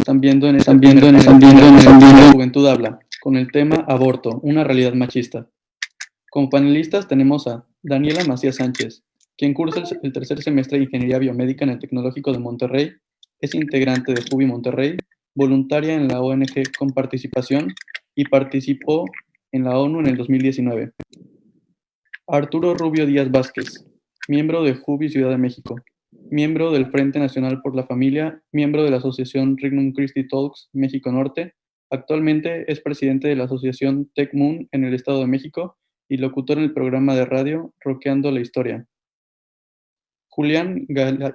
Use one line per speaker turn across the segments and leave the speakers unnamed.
Están viendo en este primer Juventud Habla, con el tema Aborto, una realidad machista. Como panelistas tenemos a Daniela Macías Sánchez, quien cursa el tercer semestre de Ingeniería Biomédica en el Tecnológico de Monterrey, es integrante de JUBI Monterrey, voluntaria en la ONG con participación y participó en la ONU en el 2019. Arturo Rubio Díaz Vázquez, miembro de JUBI Ciudad de México, miembro del Frente Nacional por la Familia, miembro de la Asociación Regnum Christi Talks México Norte, actualmente es presidente de la Asociación Tech Moon en el Estado de México y locutor en el programa de radio Rockeando la Historia. Julián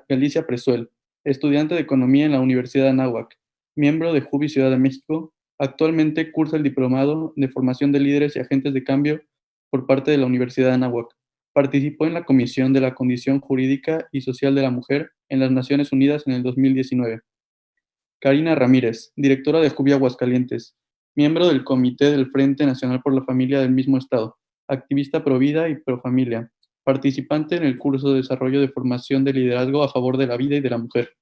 Galicia Presuel, estudiante de Economía en la Universidad de Anáhuac, miembro de JUBI Ciudad de México, actualmente cursa el Diplomado de Formación de Líderes y Agentes de Cambio por parte de la Universidad de Anáhuac. Participó en la Comisión de la Condición Jurídica y Social de la Mujer en las Naciones Unidas en el 2019. Karina Ramírez, directora de JUBI Aguascalientes, miembro del Comité del Frente Nacional por la Familia del mismo estado, activista pro vida y pro familia, participante en el curso de desarrollo de formación de liderazgo a favor de la vida y de la mujer.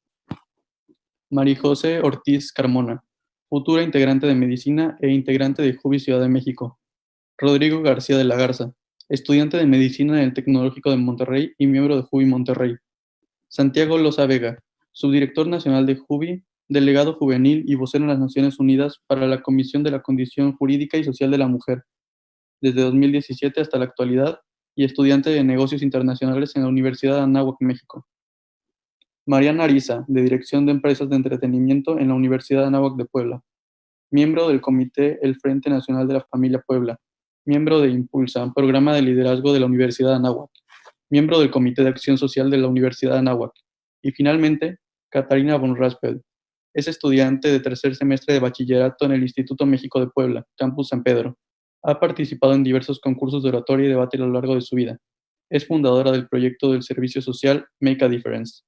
María José Ortiz Carmona, futura integrante de Medicina e integrante de JUBI Ciudad de México. Rodrigo García de la Garza, estudiante de Medicina en el Tecnológico de Monterrey y miembro de JUBI Monterrey. Santiago Loza Vega, subdirector nacional de JUBI, delegado juvenil y vocero en las Naciones Unidas para la Comisión de la Condición Jurídica y Social de la Mujer, desde 2017 hasta la actualidad, y estudiante de Negocios Internacionales en la Universidad de Anáhuac, México. Mariana Ariza, de Dirección de Empresas de Entretenimiento en la Universidad de Anáhuac de Puebla, miembro del Comité El Frente Nacional de la Familia Puebla, miembro de Impulsa, programa de liderazgo de la Universidad de Anáhuac, miembro del Comité de Acción Social de la Universidad de Anáhuac, y finalmente, Catarina von Raspel. Es estudiante de tercer semestre de bachillerato en el Instituto México de Puebla, Campus San Pedro. Ha participado en diversos concursos de oratoria y debate a lo largo de su vida. Es fundadora del proyecto del servicio social Make a Difference.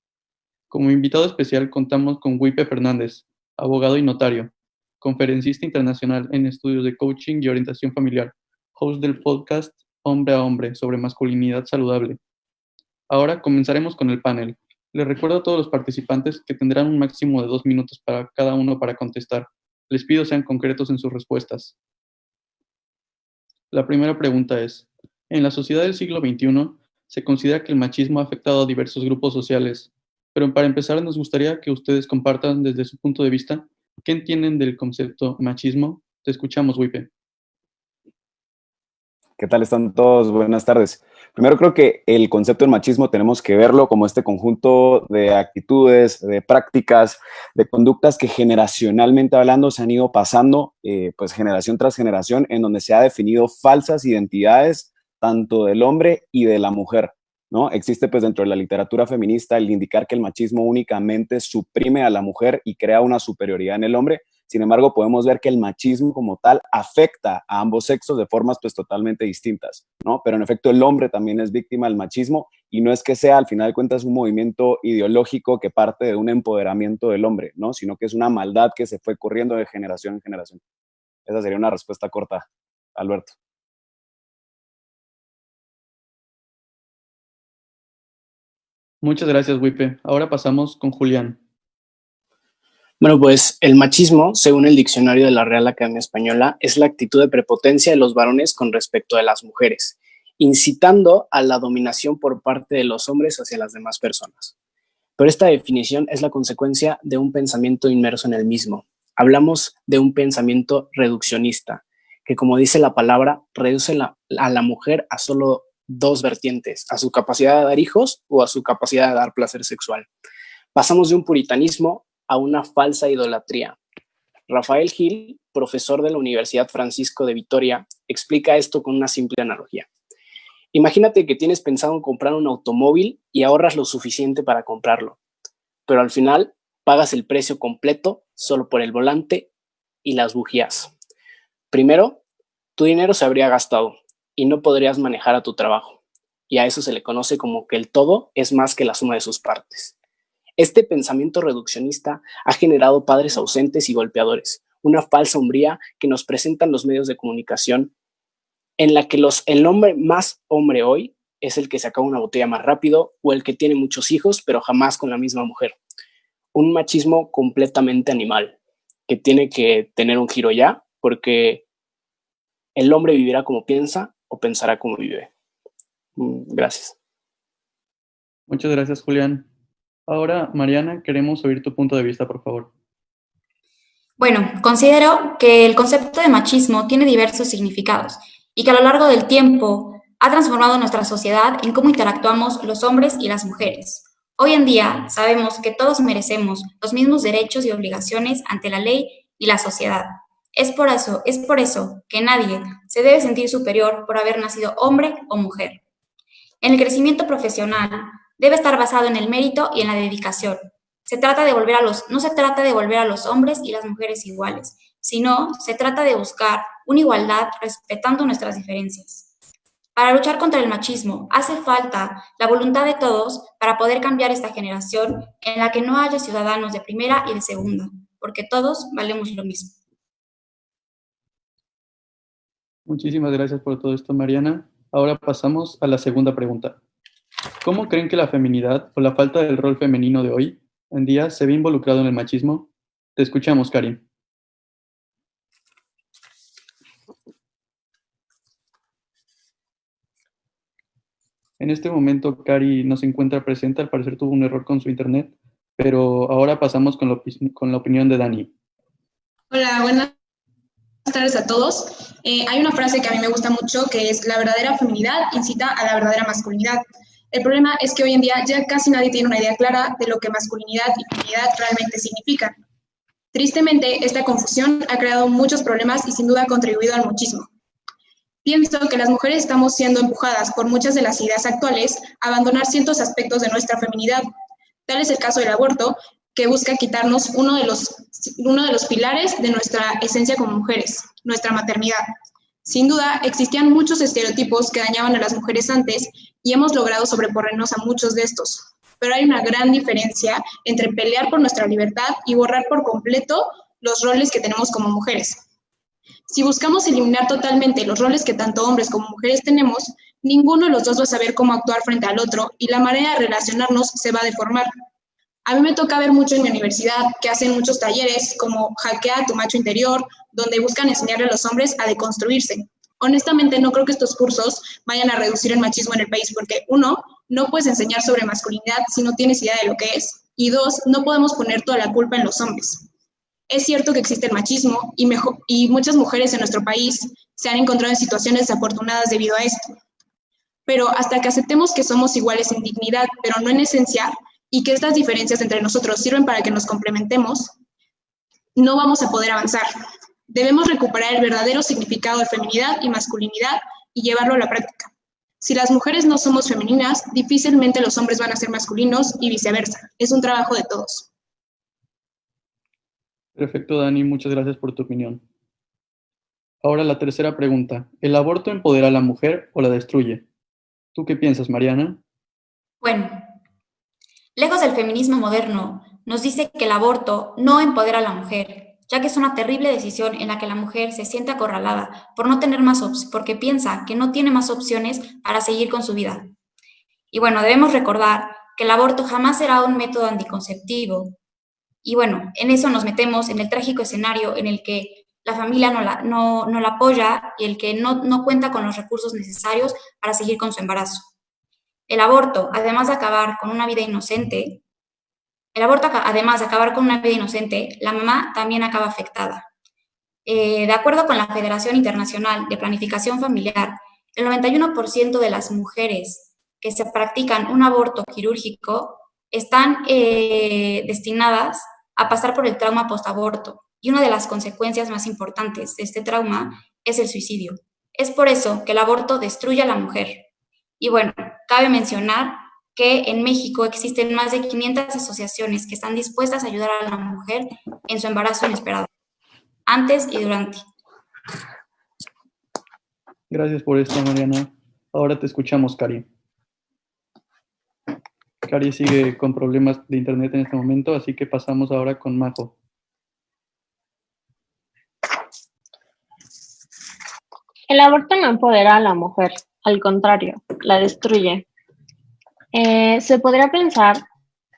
Como invitado especial contamos con Wipe Fernández, abogado y notario, conferencista internacional en estudios de coaching y orientación familiar, host del podcast Hombre a Hombre sobre masculinidad saludable. Ahora comenzaremos con el panel. Les recuerdo a todos los participantes que tendrán un máximo de 2 minutos para cada uno para contestar. Les pido sean concretos en sus respuestas. La primera pregunta es, en la sociedad del siglo XXI se considera que el machismo ha afectado a diversos grupos sociales, pero para empezar nos gustaría que ustedes compartan desde su punto de vista qué entienden del concepto machismo. Te escuchamos, Wipe.
¿Qué tal están todos? Buenas tardes. Primero creo que el concepto del machismo tenemos que verlo como este conjunto de actitudes, de prácticas, de conductas que generacionalmente hablando se han ido pasando pues generación tras generación, en donde se ha definido falsas identidades tanto del hombre y de la mujer, ¿no? Existe pues dentro de la literatura feminista el indicar que el machismo únicamente suprime a la mujer y crea una superioridad en el hombre. Sin embargo, podemos ver que el machismo como tal afecta a ambos sexos de formas pues totalmente distintas, ¿no? Pero en efecto el hombre también es víctima del machismo y no es que sea al final de cuentas un movimiento ideológico que parte de un empoderamiento del hombre, ¿no? Sino que es una maldad que se fue corriendo de generación en generación. Esa sería una respuesta corta, Alberto.
Muchas gracias, Wipe. Ahora pasamos con Julián.
Bueno, pues el machismo, según el diccionario de la Real Academia Española, es la actitud de prepotencia de los varones con respecto de las mujeres, incitando a la dominación por parte de los hombres hacia las demás personas. Pero esta definición es la consecuencia de un pensamiento inmerso en el mismo. Hablamos de un pensamiento reduccionista, que como dice la palabra, reduce a la mujer a solo dos vertientes, a su capacidad de dar hijos o a su capacidad de dar placer sexual. Pasamos de un puritanismo a una falsa idolatría. Rafael Gil, profesor de la Universidad Francisco de Vitoria, explica esto con una simple analogía. Imagínate que tienes pensado en comprar un automóvil y ahorras lo suficiente para comprarlo, pero al final pagas el precio completo solo por el volante y las bujías. Primero, tu dinero se habría gastado y no podrías manejar a tu trabajo, y a eso se le conoce como que el todo es más que la suma de sus partes. Este pensamiento reduccionista ha generado padres ausentes y golpeadores, una falsa hombría que nos presentan los medios de comunicación en la que el hombre más hombre hoy es el que se acaba una botella más rápido o el que tiene muchos hijos pero jamás con la misma mujer. Un machismo completamente animal. que tiene que tener un giro ya, porque el hombre vivirá como piensa o pensará como vive. Gracias.
Muchas gracias, Julián. Ahora, Mariana, queremos oír tu punto de vista, por favor.
Bueno, considero que el concepto de machismo tiene diversos significados y que a lo largo del tiempo ha transformado nuestra sociedad en cómo interactuamos los hombres y las mujeres. Hoy en día sabemos que todos merecemos los mismos derechos y obligaciones ante la ley y la sociedad. Es por eso que nadie se debe sentir superior por haber nacido hombre o mujer. En el crecimiento profesional debe estar basado en el mérito y en la dedicación. No se trata de volver a los hombres y las mujeres iguales, sino se trata de buscar una igualdad respetando nuestras diferencias. Para luchar contra el machismo hace falta la voluntad de todos para poder cambiar esta generación en la que no haya ciudadanos de primera y de segunda, porque todos valemos lo mismo.
Muchísimas gracias por todo esto, Mariana. Ahora pasamos a la segunda pregunta. ¿Cómo creen que la feminidad o la falta del rol femenino de hoy en día se ve involucrado en el machismo? Te escuchamos, Karin. En este momento, Cari no se encuentra presente, al parecer tuvo un error con su internet, pero ahora pasamos con la opinión de Dani.
Hola, buenas tardes a todos. Hay una frase que a mí me gusta mucho que es: la verdadera feminidad incita a la verdadera masculinidad. El problema es que hoy en día ya casi nadie tiene una idea clara de lo que masculinidad y feminidad realmente significan. Tristemente, esta confusión ha creado muchos problemas y sin duda ha contribuido al machismo. Pienso que las mujeres estamos siendo empujadas por muchas de las ideas actuales a abandonar ciertos aspectos de nuestra feminidad. Tal es el caso del aborto, que busca quitarnos uno de los pilares de nuestra esencia como mujeres, nuestra maternidad. Sin duda, existían muchos estereotipos que dañaban a las mujeres antes y hemos logrado sobreponernos a muchos de estos. Pero hay una gran diferencia entre pelear por nuestra libertad y borrar por completo los roles que tenemos como mujeres. Si buscamos eliminar totalmente los roles que tanto hombres como mujeres tenemos, ninguno de los dos va a saber cómo actuar frente al otro y la manera de relacionarnos se va a deformar. A mí me toca ver mucho en mi universidad que hacen muchos talleres como Hackea tu macho interior, donde buscan enseñarle a los hombres a deconstruirse. Honestamente, no creo que estos cursos vayan a reducir el machismo en el país porque, uno, no puedes enseñar sobre masculinidad si no tienes idea de lo que es, y dos, no podemos poner toda la culpa en los hombres. Es cierto que existe el machismo y muchas mujeres en nuestro país se han encontrado en situaciones desafortunadas debido a esto. Pero hasta que aceptemos que somos iguales en dignidad, pero no en esencia, y que estas diferencias entre nosotros sirven para que nos complementemos, no vamos a poder avanzar. Debemos recuperar el verdadero significado de feminidad y masculinidad y llevarlo a la práctica. Si las mujeres no somos femeninas, difícilmente los hombres van a ser masculinos y viceversa. Es un trabajo de todos.
Perfecto, Dani, muchas gracias por tu opinión. Ahora la tercera pregunta. ¿El aborto empodera a la mujer o la destruye? ¿Tú qué piensas, Mariana?
Bueno, lejos del feminismo moderno, nos dice que el aborto no empodera a la mujer, ya que es una terrible decisión en la que la mujer se siente acorralada por no tener porque piensa que no tiene más opciones para seguir con su vida. Y bueno, debemos recordar que el aborto jamás será un método anticonceptivo. Y bueno, en eso nos metemos en el trágico escenario en el que la familia no la apoya y el que no cuenta con los recursos necesarios para seguir con su embarazo. El aborto, además de acabar con una vida inocente, la mamá también acaba afectada. De acuerdo con la Federación Internacional de Planificación Familiar, el 91% de las mujeres que se practican un aborto quirúrgico están destinadas a pasar por el trauma postaborto, y una de las consecuencias más importantes de este trauma es el suicidio. Es por eso que el aborto destruye a la mujer. Y bueno, cabe mencionar que en México existen más de 500 asociaciones que están dispuestas a ayudar a la mujer en su embarazo inesperado, antes y durante.
Gracias por esto, Mariana. Ahora te escuchamos, Cari. Cari sigue con problemas de internet en este momento, así que pasamos ahora con Majo.
El aborto no empodera a la mujer, al contrario, la destruye. Se podría pensar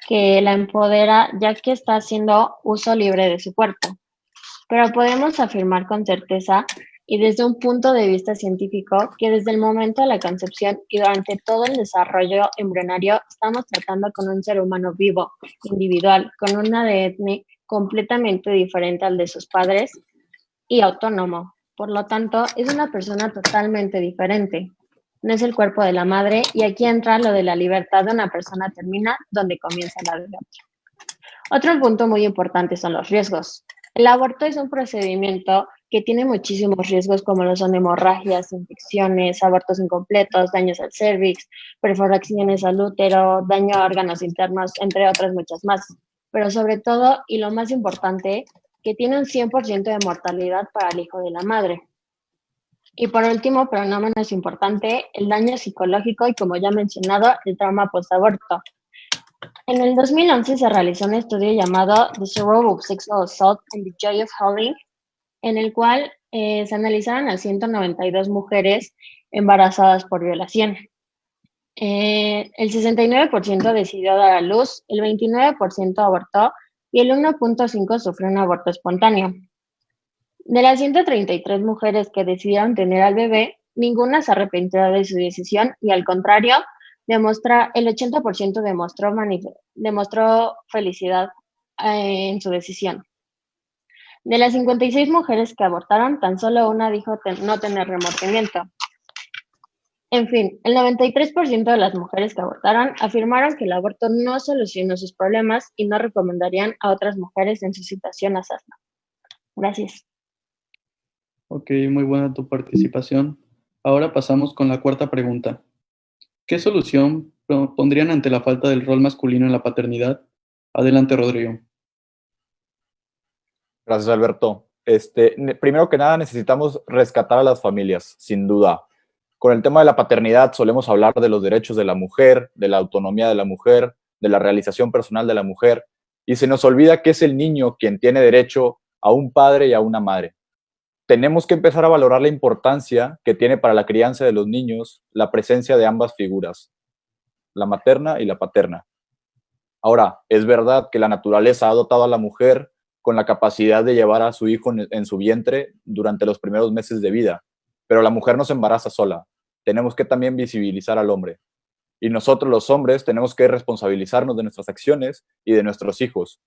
que la empodera ya que está haciendo uso libre de su cuerpo. pero podemos afirmar con certeza y desde un punto de vista científico que desde el momento de la concepción y durante todo el desarrollo embrionario estamos tratando con un ser humano vivo, individual, con un ADN completamente diferente al de sus padres y autónomo. Por lo tanto, es una persona totalmente diferente. No es el cuerpo de la madre y aquí entra lo de la libertad de una persona termina donde comienza la de otra. Otro punto muy importante son los riesgos. El aborto es un procedimiento que tiene muchísimos riesgos como lo son hemorragias, infecciones, abortos incompletos, daños al cervix, perforaciones al útero, daño a órganos internos, entre otras muchas más. Pero sobre todo, y lo más importante, que tiene un 100% de mortalidad para el hijo de la madre. Y por último, pero no menos importante, el daño psicológico y, como ya mencionado, el trauma postaborto. En el 2011 se realizó un estudio llamado The Sorrow of Sexual Assault and the Joy of Healing, en el cual se analizaron a 192 mujeres embarazadas por violación. El 69% decidió dar a luz, el 29% abortó y el 1.5% sufrió un aborto espontáneo. De las 133 mujeres que decidieron tener al bebé, ninguna se arrepintió de su decisión y al contrario, el 80% demostró felicidad en su decisión. De las 56 mujeres que abortaron, tan solo una dijo no tener remordimiento. En fin, el 93% de las mujeres que abortaron afirmaron que el aborto no solucionó sus problemas y no recomendarían a otras mujeres en su situación asazna. Gracias.
Ok, muy buena tu participación. Ahora pasamos con la cuarta pregunta. ¿Qué solución pondrían ante la falta del rol masculino en la paternidad? Adelante, Rodrigo.
Gracias, Alberto. Primero que nada, necesitamos rescatar a las familias, sin duda. Con el tema de la paternidad solemos hablar de los derechos de la mujer, de la autonomía de la mujer, de la realización personal de la mujer, y se nos olvida que es el niño quien tiene derecho a un padre y a una madre. Tenemos que empezar a valorar la importancia que tiene para la crianza de los niños la presencia de ambas figuras, la materna y la paterna. Ahora, es verdad que la naturaleza ha dotado a la mujer con la capacidad de llevar a su hijo en su vientre durante los primeros meses de vida, pero la mujer no se embaraza sola. Tenemos que también visibilizar al hombre. Y nosotros los hombres tenemos que responsabilizarnos de nuestras acciones y de nuestros hijos,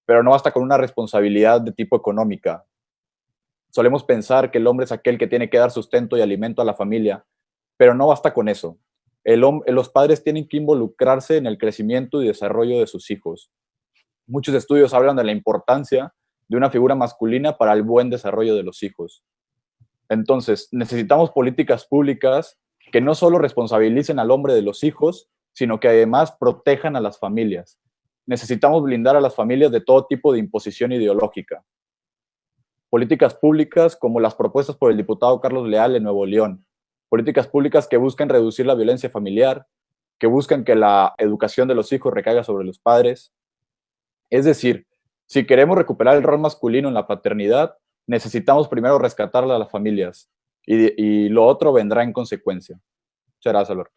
pero no basta con una responsabilidad de tipo económica. Solemos pensar que el hombre es aquel que tiene que dar sustento y alimento a la familia, pero no basta con eso. Los padres tienen que involucrarse en el crecimiento y desarrollo de sus hijos. Muchos estudios hablan de la importancia de una figura masculina para el buen desarrollo de los hijos. Entonces, necesitamos políticas públicas que no solo responsabilicen al hombre de los hijos, sino que además protejan a las familias. Necesitamos blindar a las familias de todo tipo de imposición ideológica. Políticas públicas como las propuestas por el diputado Carlos Leal en Nuevo León. Políticas públicas que buscan reducir la violencia familiar, que buscan que la educación de los hijos recaiga sobre los padres. Es decir, si queremos recuperar el rol masculino en la paternidad, necesitamos primero rescatar a las familias y lo otro vendrá en consecuencia. Muchas gracias, Alberto.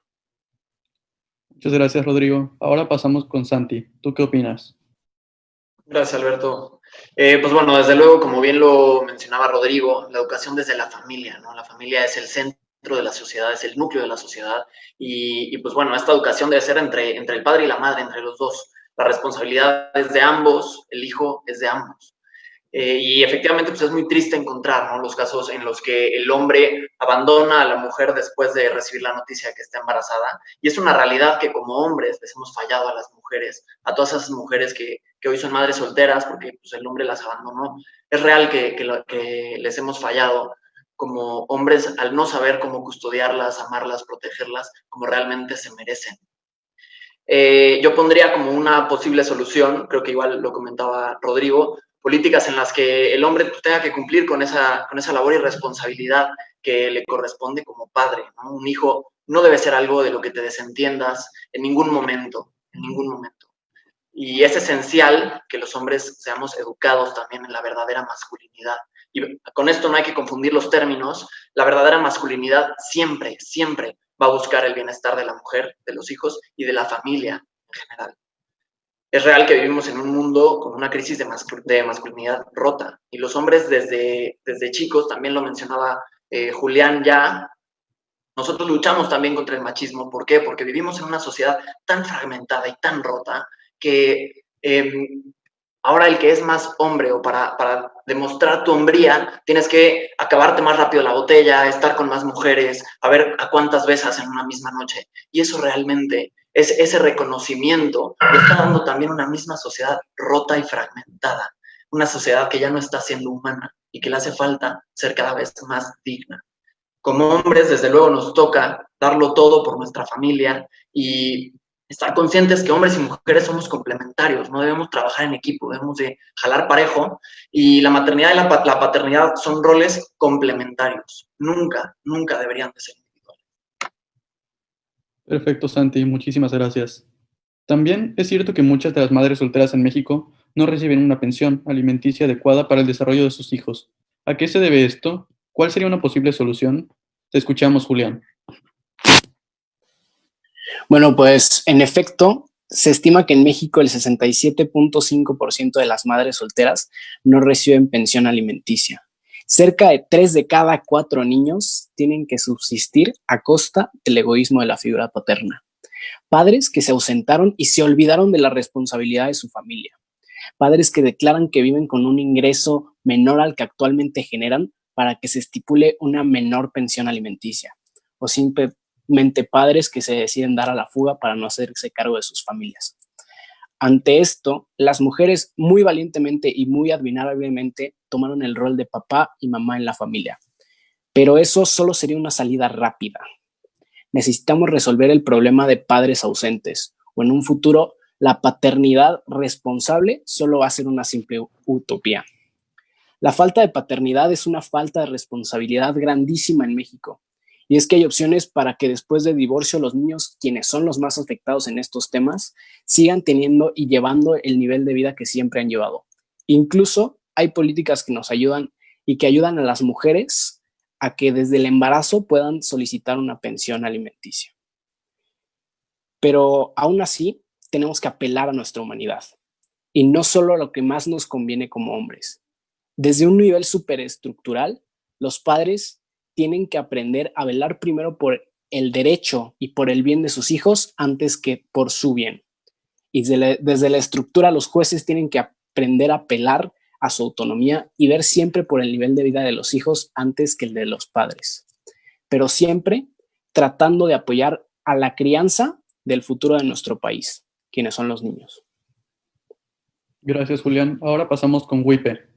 Muchas gracias, Rodrigo. Ahora pasamos con Santi. ¿Tú qué opinas?
Gracias, Alberto. Pues bueno, desde luego, como bien lo mencionaba Rodrigo, la educación desde la familia, ¿no? La familia es el centro de la sociedad, es el núcleo de la sociedad y pues bueno, esta educación debe ser entre el padre y la madre, entre los dos. La responsabilidad es de ambos, el hijo es de ambos. Y efectivamente, pues es muy triste encontrar, ¿no?, los casos en los que el hombre abandona a la mujer después de recibir la noticia de que está embarazada. Y es una realidad que como hombres les hemos fallado a las mujeres, a todas esas mujeres que hoy son madres solteras porque pues, el hombre las abandonó. Es real que les hemos fallado como hombres al no saber cómo custodiarlas, amarlas, protegerlas como realmente se merecen. Yo pondría como una posible solución, creo que igual lo comentaba Rodrigo, políticas en las que el hombre tenga que cumplir con esa labor y responsabilidad que le corresponde como padre, ¿no? Un hijo no debe ser algo de lo que te desentiendas en ningún momento, en ningún momento. Y es esencial que los hombres seamos educados también en la verdadera masculinidad. Y con esto no hay que confundir los términos. La verdadera masculinidad siempre, siempre va a buscar el bienestar de la mujer, de los hijos y de la familia en general. Es real que vivimos en un mundo con una crisis de masculinidad rota, y los hombres desde chicos, también lo mencionaba Julián ya, nosotros luchamos también contra el machismo. ¿Por qué? Porque vivimos en una sociedad tan fragmentada y tan rota que ahora el que es más hombre, o para demostrar tu hombría, tienes que acabarte más rápido la botella, estar con más mujeres, a ver a cuántas besas en una misma noche. Y eso realmente, ese reconocimiento, lo está dando también una misma sociedad rota y fragmentada. Una sociedad que ya no está siendo humana y que le hace falta ser cada vez más digna. Como hombres, desde luego, nos toca darlo todo por nuestra familia y estar conscientes que hombres y mujeres somos complementarios, no debemos trabajar en equipo, debemos de jalar parejo, y la maternidad y la paternidad son roles complementarios, nunca deberían de ser individuales.
Perfecto, Santi, muchísimas gracias. También es cierto que muchas de las madres solteras en México no reciben una pensión alimenticia adecuada para el desarrollo de sus hijos. ¿A qué se debe esto? ¿Cuál sería una posible solución? Te escuchamos, Julián.
Bueno, pues en efecto, se estima que en México el 67.5% de las madres solteras no reciben pensión alimenticia. Cerca de 3 de cada 4 niños tienen que subsistir a costa del egoísmo de la figura paterna. Padres que se ausentaron y se olvidaron de la responsabilidad de su familia. Padres que declaran que viven con un ingreso menor al que actualmente generan para que se estipule una menor pensión alimenticia. O simplemente padres que se deciden dar a la fuga para no hacerse cargo de sus familias. Ante esto, las mujeres muy valientemente y muy admirablemente tomaron el rol de papá y mamá en la familia. Pero eso solo sería una salida rápida. Necesitamos resolver el problema de padres ausentes, o en un futuro, la paternidad responsable solo va a ser una simple utopía. La falta de paternidad es una falta de responsabilidad grandísima en México. Y es que hay opciones para que después del divorcio los niños, quienes son los más afectados en estos temas, sigan teniendo y llevando el nivel de vida que siempre han llevado. Incluso hay políticas que nos ayudan y que ayudan a las mujeres a que desde el embarazo puedan solicitar una pensión alimenticia. Pero aún así, tenemos que apelar a nuestra humanidad y no solo a lo que más nos conviene como hombres. Desde un nivel superestructural, los padres tienen que aprender a velar primero por el derecho y por el bien de sus hijos antes que por su bien. Y desde la estructura, los jueces tienen que aprender a apelar a su autonomía y ver siempre por el nivel de vida de los hijos antes que el de los padres. Pero siempre tratando de apoyar a la crianza del futuro de nuestro país, quienes son los niños.
Gracias, Julián. Ahora pasamos con Wipe.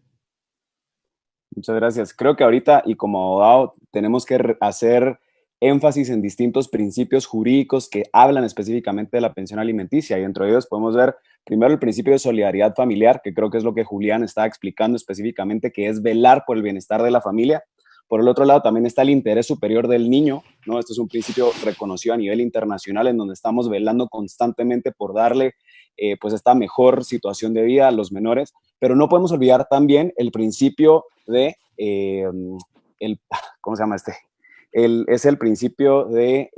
Muchas gracias. Creo que ahorita, y como abogado, tenemos que hacer énfasis en distintos principios jurídicos que hablan específicamente de la pensión alimenticia, y entre ellos podemos ver primero el principio de solidaridad familiar, que creo que es lo que Julián está explicando específicamente, que es velar por el bienestar de la familia. Por el otro lado, también está el interés superior del niño, ¿no? Este es un principio reconocido a nivel internacional, en donde estamos velando constantemente por darle pues esta mejor situación de vida a los menores, pero no podemos olvidar también el principio de, ¿cómo se llama este? Es el principio de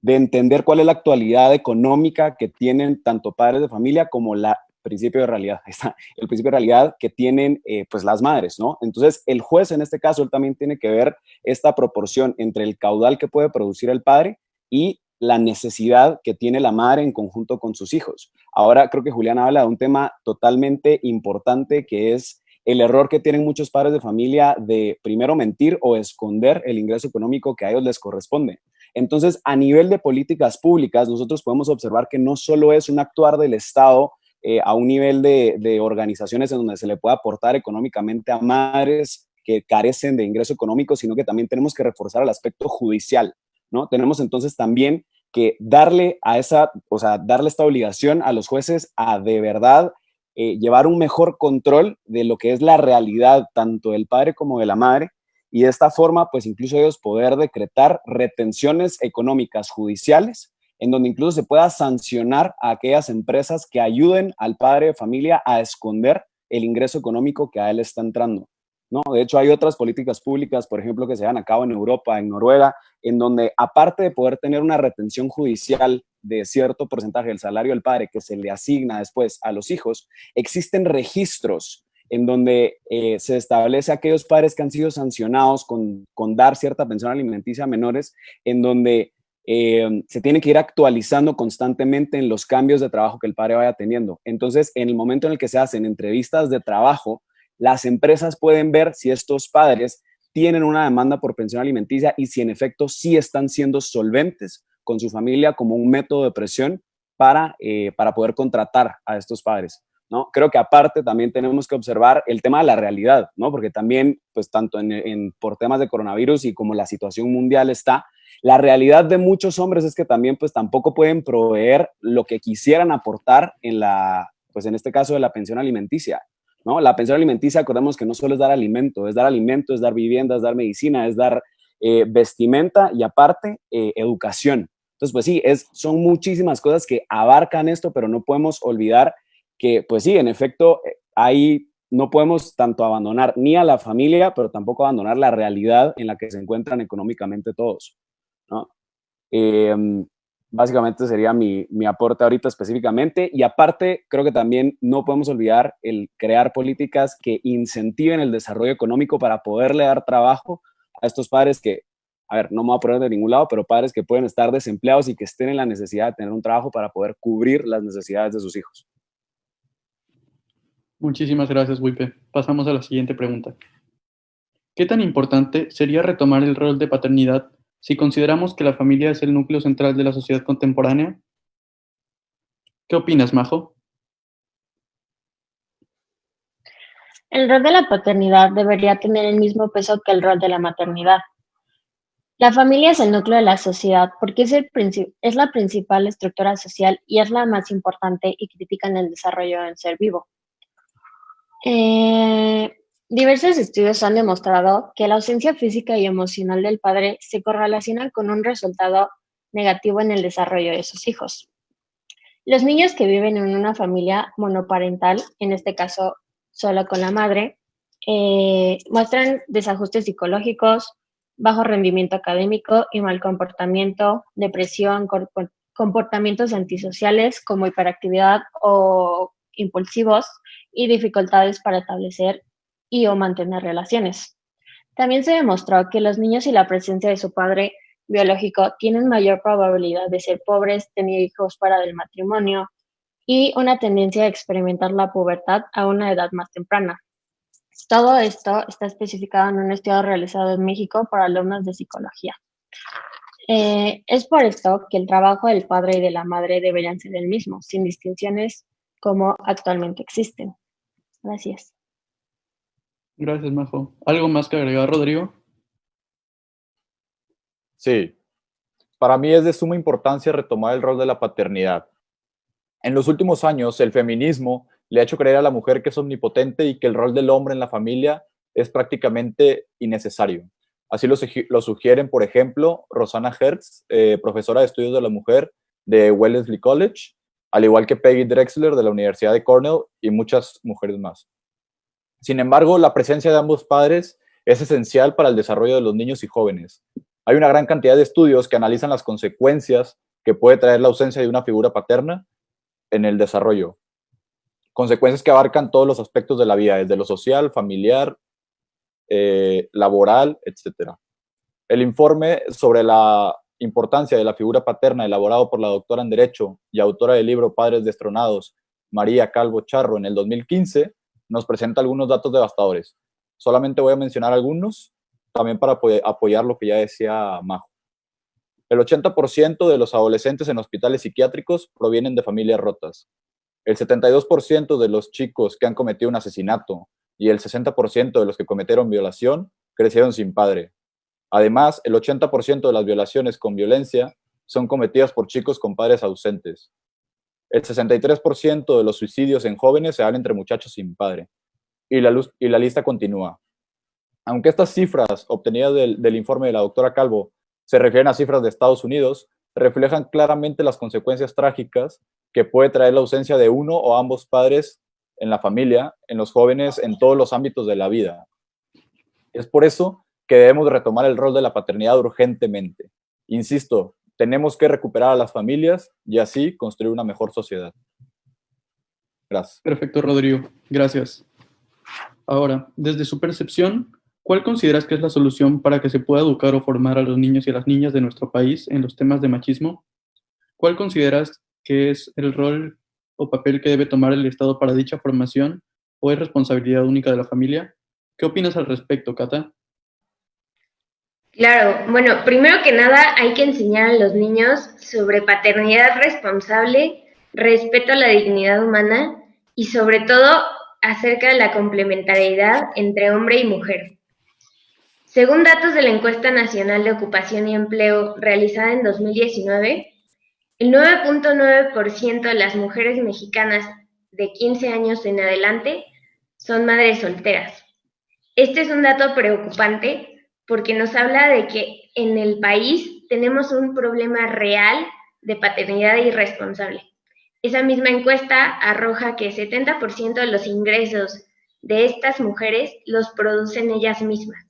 entender cuál es la actualidad económica que tienen tanto padres de familia como el principio de realidad. Ahí está, el principio de realidad que tienen pues las madres, ¿no? Entonces, el juez en este caso, él también tiene que ver esta proporción entre el caudal que puede producir el padre y la necesidad que tiene la madre en conjunto con sus hijos. Ahora creo que Julián habla de un tema totalmente importante, que es el error que tienen muchos padres de familia de primero mentir o esconder el ingreso económico que a ellos les corresponde. Entonces, a nivel de políticas públicas, nosotros podemos observar que no solo es un actuar del Estado a un nivel de organizaciones en donde se le puede aportar económicamente a madres que carecen de ingreso económico, sino que también tenemos que reforzar el aspecto judicial, ¿no? Tenemos entonces también que darle esta obligación a los jueces a de verdad llevar un mejor control de lo que es la realidad tanto del padre como de la madre, y de esta forma pues incluso ellos poder decretar retenciones económicas judiciales en donde incluso se pueda sancionar a aquellas empresas que ayuden al padre de familia a esconder el ingreso económico que a él está entrando, ¿no? De hecho, hay otras políticas públicas, por ejemplo, que se llevan a cabo en Europa, en Noruega, en donde aparte de poder tener una retención judicial de cierto porcentaje del salario del padre que se le asigna después a los hijos, existen registros en donde se establece a aquellos padres que han sido sancionados con dar cierta pensión alimenticia a menores, en donde se tiene que ir actualizando constantemente en los cambios de trabajo que el padre vaya teniendo. Entonces, en el momento en el que se hacen entrevistas de trabajo, las empresas pueden ver si estos padres tienen una demanda por pensión alimenticia y si en efecto sí están siendo solventes con su familia como un método de presión para poder contratar a estos padres, ¿no? Creo que aparte también tenemos que observar el tema de la realidad, ¿no? Porque también, pues tanto por temas de coronavirus y como la situación mundial está, la realidad de muchos hombres es que también pues tampoco pueden proveer lo que quisieran aportar pues en este caso de la pensión alimenticia, ¿no? La pensión alimenticia, acordemos que no solo es dar alimento, es dar vivienda, es dar medicina, es dar vestimenta y aparte educación. Entonces, pues sí, son muchísimas cosas que abarcan esto, pero no podemos olvidar que, pues sí, en efecto, ahí no podemos tanto abandonar ni a la familia, pero tampoco abandonar la realidad en la que se encuentran económicamente todos, ¿no? Básicamente sería mi aporte ahorita específicamente. Y aparte, creo que también no podemos olvidar el crear políticas que incentiven el desarrollo económico para poderle dar trabajo a estos padres que, a ver, no me voy a poner de ningún lado, pero padres que pueden estar desempleados y que estén en la necesidad de tener un trabajo para poder cubrir las necesidades de sus hijos.
Muchísimas gracias, Wipe. Pasamos a la siguiente pregunta. ¿Qué tan importante sería retomar el rol de paternidad si consideramos que la familia es el núcleo central de la sociedad contemporánea? ¿Qué opinas, Majo?
El rol de la paternidad debería tener el mismo peso que el rol de la maternidad. La familia es el núcleo de la sociedad porque es la principal estructura social y es la más importante y crítica en el desarrollo del ser vivo. Diversos estudios han demostrado que la ausencia física y emocional del padre se correlaciona con un resultado negativo en el desarrollo de sus hijos. Los niños que viven en una familia monoparental, en este caso solo con la madre, muestran desajustes psicológicos, bajo rendimiento académico y mal comportamiento, depresión, comportamientos antisociales como hiperactividad o impulsivos y dificultades para establecer y o mantener relaciones. También se demostró que los niños y la presencia de su padre biológico tienen mayor probabilidad de ser pobres, tener hijos fuera del matrimonio y una tendencia a experimentar la pubertad a una edad más temprana. Todo esto está especificado en un estudio realizado en México por alumnos de psicología. Es por esto que el trabajo del padre y de la madre deberían ser el mismo, sin distinciones como actualmente existen. Gracias.
Gracias, Majo. ¿Algo más que agregar, Rodrigo?
Sí. Para mí es de suma importancia retomar el rol de la paternidad. En los últimos años, el feminismo le ha hecho creer a la mujer que es omnipotente y que el rol del hombre en la familia es prácticamente innecesario. Así lo sugieren, por ejemplo, Rosanna Hertz, profesora de estudios de la mujer de Wellesley College, al igual que Peggy Drexler de la Universidad de Cornell y muchas mujeres más. Sin embargo, la presencia de ambos padres es esencial para el desarrollo de los niños y jóvenes. Hay una gran cantidad de estudios que analizan las consecuencias que puede traer la ausencia de una figura paterna en el desarrollo. Consecuencias que abarcan todos los aspectos de la vida, desde lo social, familiar, laboral, etc. El informe sobre la importancia de la figura paterna, elaborado por la doctora en Derecho y autora del libro Padres Destronados, María Calvo Charro, en el 2015, nos presenta algunos datos devastadores. Solamente voy a mencionar algunos, también para apoyar lo que ya decía Majo. El 80% de los adolescentes en hospitales psiquiátricos provienen de familias rotas. El 72% de los chicos que han cometido un asesinato y el 60% de los que cometieron violación crecieron sin padre. Además, el 80% de las violaciones con violencia son cometidas por chicos con padres ausentes. El 63% de los suicidios en jóvenes se dan entre muchachos sin padre. Y la lista continúa. Aunque estas cifras obtenidas del informe de la doctora Calvo se refieren a cifras de Estados Unidos, reflejan claramente las consecuencias trágicas que puede traer la ausencia de uno o ambos padres en la familia, en los jóvenes, en todos los ámbitos de la vida. Es por eso que debemos retomar el rol de la paternidad urgentemente. Insisto, tenemos que recuperar a las familias y así construir una mejor sociedad. Gracias.
Perfecto, Rodrigo. Gracias. Ahora, desde su percepción, ¿cuál consideras que es la solución para que se pueda educar o formar a los niños y a las niñas de nuestro país en los temas de machismo? ¿Cuál consideras que es el rol o papel que debe tomar el Estado para dicha formación o es responsabilidad única de la familia? ¿Qué opinas al respecto, Cata?
Claro, bueno, primero que nada hay que enseñar a los niños sobre paternidad responsable, respeto a la dignidad humana y sobre todo acerca de la complementariedad entre hombre y mujer. Según datos de la Encuesta Nacional de Ocupación y Empleo realizada en 2019, el 9.9% de las mujeres mexicanas de 15 años en adelante son madres solteras. Este es un dato preocupante porque nos habla de que en el país tenemos un problema real de paternidad irresponsable. Esa misma encuesta arroja que 70% de los ingresos de estas mujeres los producen ellas mismas.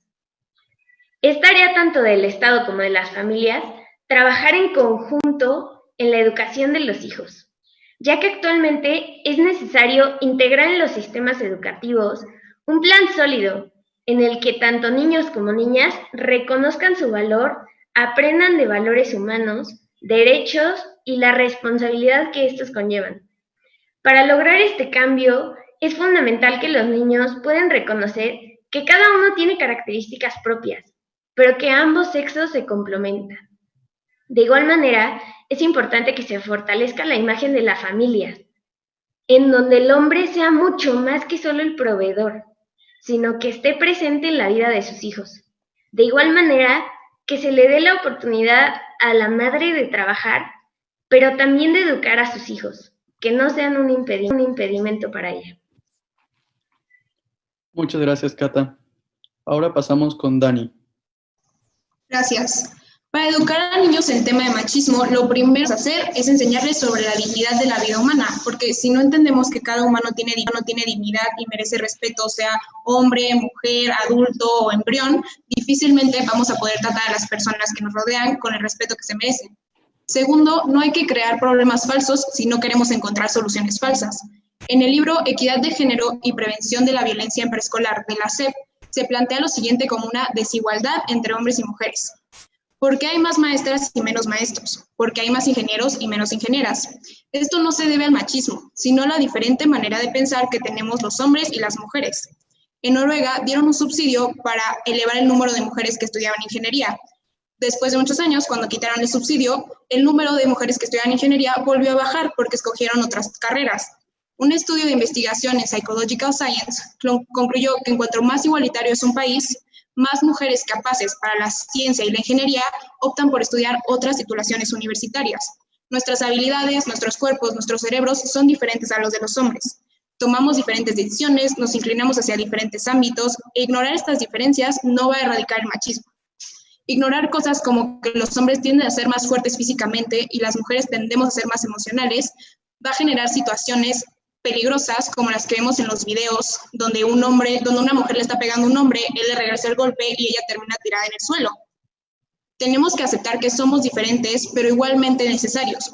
Es tarea tanto del Estado como de las familias trabajar en conjunto en la educación de los hijos, ya que actualmente es necesario integrar en los sistemas educativos un plan sólido en el que tanto niños como niñas reconozcan su valor, aprendan de valores humanos, derechos y la responsabilidad que estos conllevan. Para lograr este cambio, es fundamental que los niños puedan reconocer que cada uno tiene características propias, pero que ambos sexos se complementan. De igual manera, es importante que se fortalezca la imagen de la familia, en donde el hombre sea mucho más que solo el proveedor, sino que esté presente en la vida de sus hijos. De igual manera, que se le dé la oportunidad a la madre de trabajar, pero también de educar a sus hijos, que no sean un impedimento para ella.
Muchas gracias, Cata. Ahora pasamos con Dani.
Gracias. Para educar a niños en tema de machismo, lo primero que hacer es enseñarles sobre la dignidad de la vida humana, porque si no entendemos que cada humano tiene dignidad y merece respeto, sea hombre, mujer, adulto o embrión, difícilmente vamos a poder tratar a las personas que nos rodean con el respeto que se merecen. Segundo, no hay que crear problemas falsos si no queremos encontrar soluciones falsas. En el libro Equidad de Género y Prevención de la Violencia en Preescolar de la SEP, se plantea lo siguiente como una desigualdad entre hombres y mujeres. ¿Por qué hay más maestras y menos maestros? ¿Por qué hay más ingenieros y menos ingenieras? Esto no se debe al machismo, sino a la diferente manera de pensar que tenemos los hombres y las mujeres. En Noruega dieron un subsidio para elevar el número de mujeres que estudiaban ingeniería. Después de muchos años, cuando quitaron el subsidio, el número de mujeres que estudiaban ingeniería volvió a bajar porque escogieron otras carreras. Un estudio de investigación en Psychological Science concluyó que en cuanto más igualitario es un país, más mujeres capaces para la ciencia y la ingeniería optan por estudiar otras titulaciones universitarias. Nuestras habilidades, nuestros cuerpos, nuestros cerebros son diferentes a los de los hombres. Tomamos diferentes decisiones, nos inclinamos hacia diferentes ámbitos e ignorar estas diferencias no va a erradicar el machismo. Ignorar cosas como que los hombres tienden a ser más fuertes físicamente y las mujeres tendemos a ser más emocionales va a generar situaciones peligrosas como las que vemos en los videos donde una mujer le está pegando a un hombre, él le regresa el golpe y ella termina tirada en el suelo. Tenemos que aceptar que somos diferentes, pero igualmente necesarios.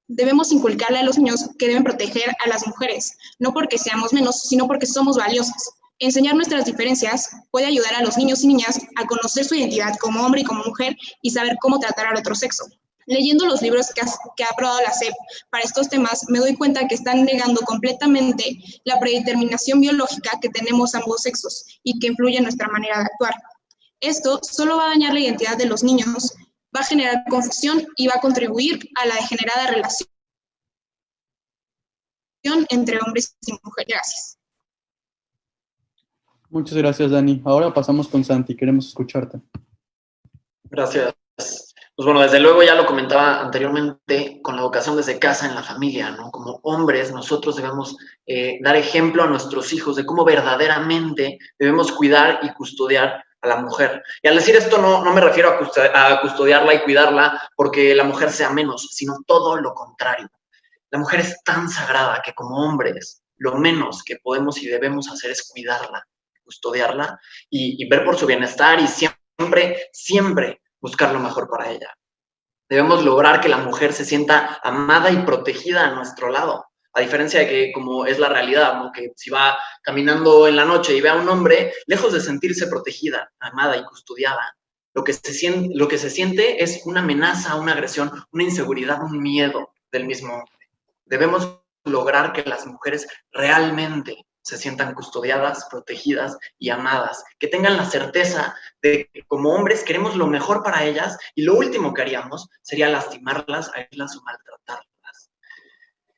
Debemos inculcarle a los niños que deben proteger a las mujeres, no porque seamos menos, sino porque somos valiosas. Enseñar nuestras diferencias puede ayudar a los niños y niñas a conocer su identidad como hombre y como mujer y saber cómo tratar al otro sexo. Leyendo los libros que ha aprobado la SEP para estos temas, me doy cuenta que están negando completamente la predeterminación biológica que tenemos ambos sexos y que influye en nuestra manera de actuar. Esto solo va a dañar la identidad de los niños, va a generar confusión y va a contribuir a la degenerada relación entre hombres y mujeres. Gracias.
Muchas gracias, Dani. Ahora pasamos con Santi. Queremos escucharte.
Gracias. Pues bueno, desde luego ya lo comentaba anteriormente, con la educación desde casa, en la familia, ¿no? Como hombres, nosotros debemos dar ejemplo a nuestros hijos de cómo verdaderamente debemos cuidar y custodiar a la mujer. Y al decir esto no me refiero a custodiarla y cuidarla porque la mujer sea menos, sino todo lo contrario. La mujer es tan sagrada que como hombres, lo menos que podemos y debemos hacer es cuidarla, custodiarla y ver por su bienestar y siempre buscar lo mejor para ella. Debemos lograr que la mujer se sienta amada y protegida a nuestro lado, a diferencia de que, como es la realidad, ¿no? Que si va caminando en la noche y ve a un hombre, lejos de sentirse protegida, amada y custodiada, lo que se siente es una amenaza, una agresión, una inseguridad, un miedo del mismo hombre. Debemos lograr que las mujeres realmente se sientan custodiadas, protegidas y amadas, que tengan la certeza de que como hombres queremos lo mejor para ellas y lo último que haríamos sería lastimarlas, herirlas o maltratarlas.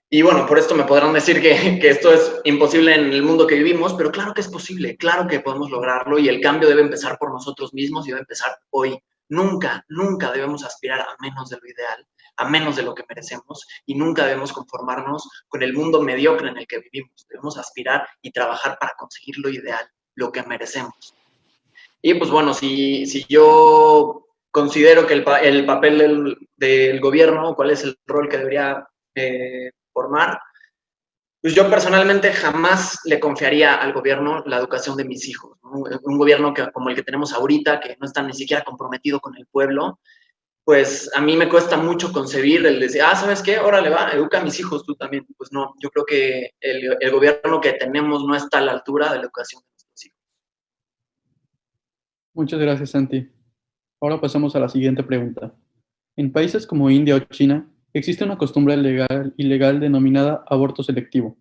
Y bueno, por esto me podrán decir que esto es imposible en el mundo que vivimos, pero claro que es posible, claro que podemos lograrlo y el cambio debe empezar por nosotros mismos y debe empezar hoy. Nunca, nunca debemos aspirar a menos de lo ideal, a menos de lo que merecemos y nunca debemos conformarnos con el mundo mediocre en el que vivimos. Debemos aspirar y trabajar para conseguir lo ideal, lo que merecemos. Y pues bueno, si yo considero que el papel del gobierno, cuál es el rol que debería formar, pues yo personalmente jamás le confiaría al gobierno la educación de mis hijos, ¿no? Un gobierno como el que tenemos ahorita, que no está ni siquiera comprometido con el pueblo, pues a mí me cuesta mucho concebir el decir, ¿sabes qué? Órale, va, educa a mis hijos tú también. Pues no, yo creo que el gobierno que tenemos no está a la altura de la educación de nuestros hijos.
Muchas gracias, Santi. Ahora pasamos a la siguiente pregunta. En países como India o China, existe una costumbre ilegal denominada aborto selectivo.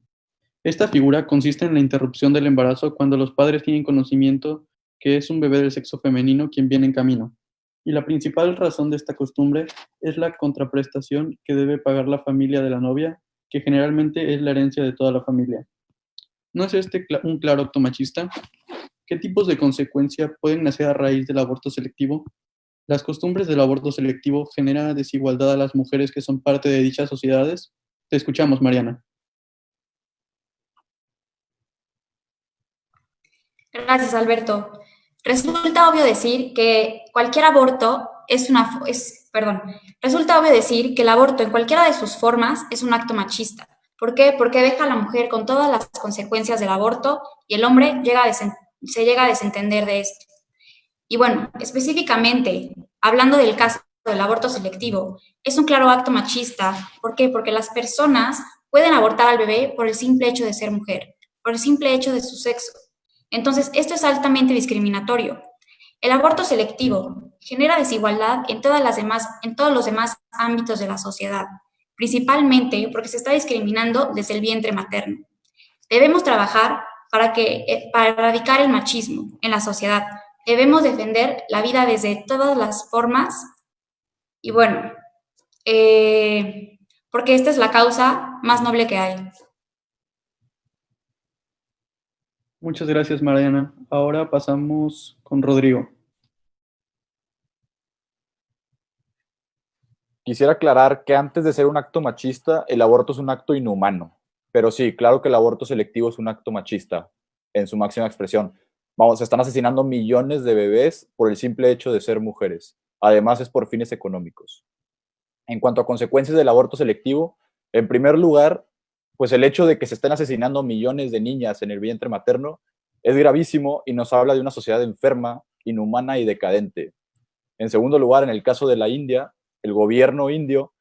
Esta figura consiste en la interrupción del embarazo cuando los padres tienen conocimiento que es un bebé del sexo femenino quien viene en camino. Y la principal razón de esta costumbre es la contraprestación que debe pagar la familia de la novia, que generalmente es la herencia de toda la familia. ¿No es este un claro acto machista? ¿Qué tipos de consecuencia pueden nacer a raíz del aborto selectivo? ¿Las costumbres del aborto selectivo generan desigualdad a las mujeres que son parte de dichas sociedades? Te escuchamos, Mariana.
Gracias, Alberto. Resulta obvio decir que cualquier aborto resulta obvio decir que el aborto en cualquiera de sus formas es un acto machista. ¿Por qué? Porque deja a la mujer con todas las consecuencias del aborto y el hombre se llega a desentender de esto. Y bueno, específicamente, hablando del caso del aborto selectivo, es un claro acto machista. ¿Por qué? Porque las personas pueden abortar al bebé por el simple hecho de ser mujer, por el simple hecho de su sexo. Entonces, esto es altamente discriminatorio. El aborto selectivo genera desigualdad en todos los demás ámbitos de la sociedad, principalmente porque se está discriminando desde el vientre materno. Debemos trabajar para erradicar el machismo en la sociedad. Debemos defender la vida desde todas las formas y bueno, porque esta es la causa más noble que hay.
Muchas gracias, Mariana. Ahora pasamos con Rodrigo.
Quisiera aclarar que antes de ser un acto machista, el aborto es un acto inhumano. Pero sí, claro que el aborto selectivo es un acto machista en su máxima expresión. Vamos, se están asesinando millones de bebés por el simple hecho de ser mujeres. Además, es por fines económicos. En cuanto a consecuencias del aborto selectivo, en primer lugar, pues el hecho de que se estén asesinando millones de niñas en el vientre materno es gravísimo y nos habla de una sociedad enferma, inhumana y decadente. En segundo lugar, en el caso de la India, el gobierno indio,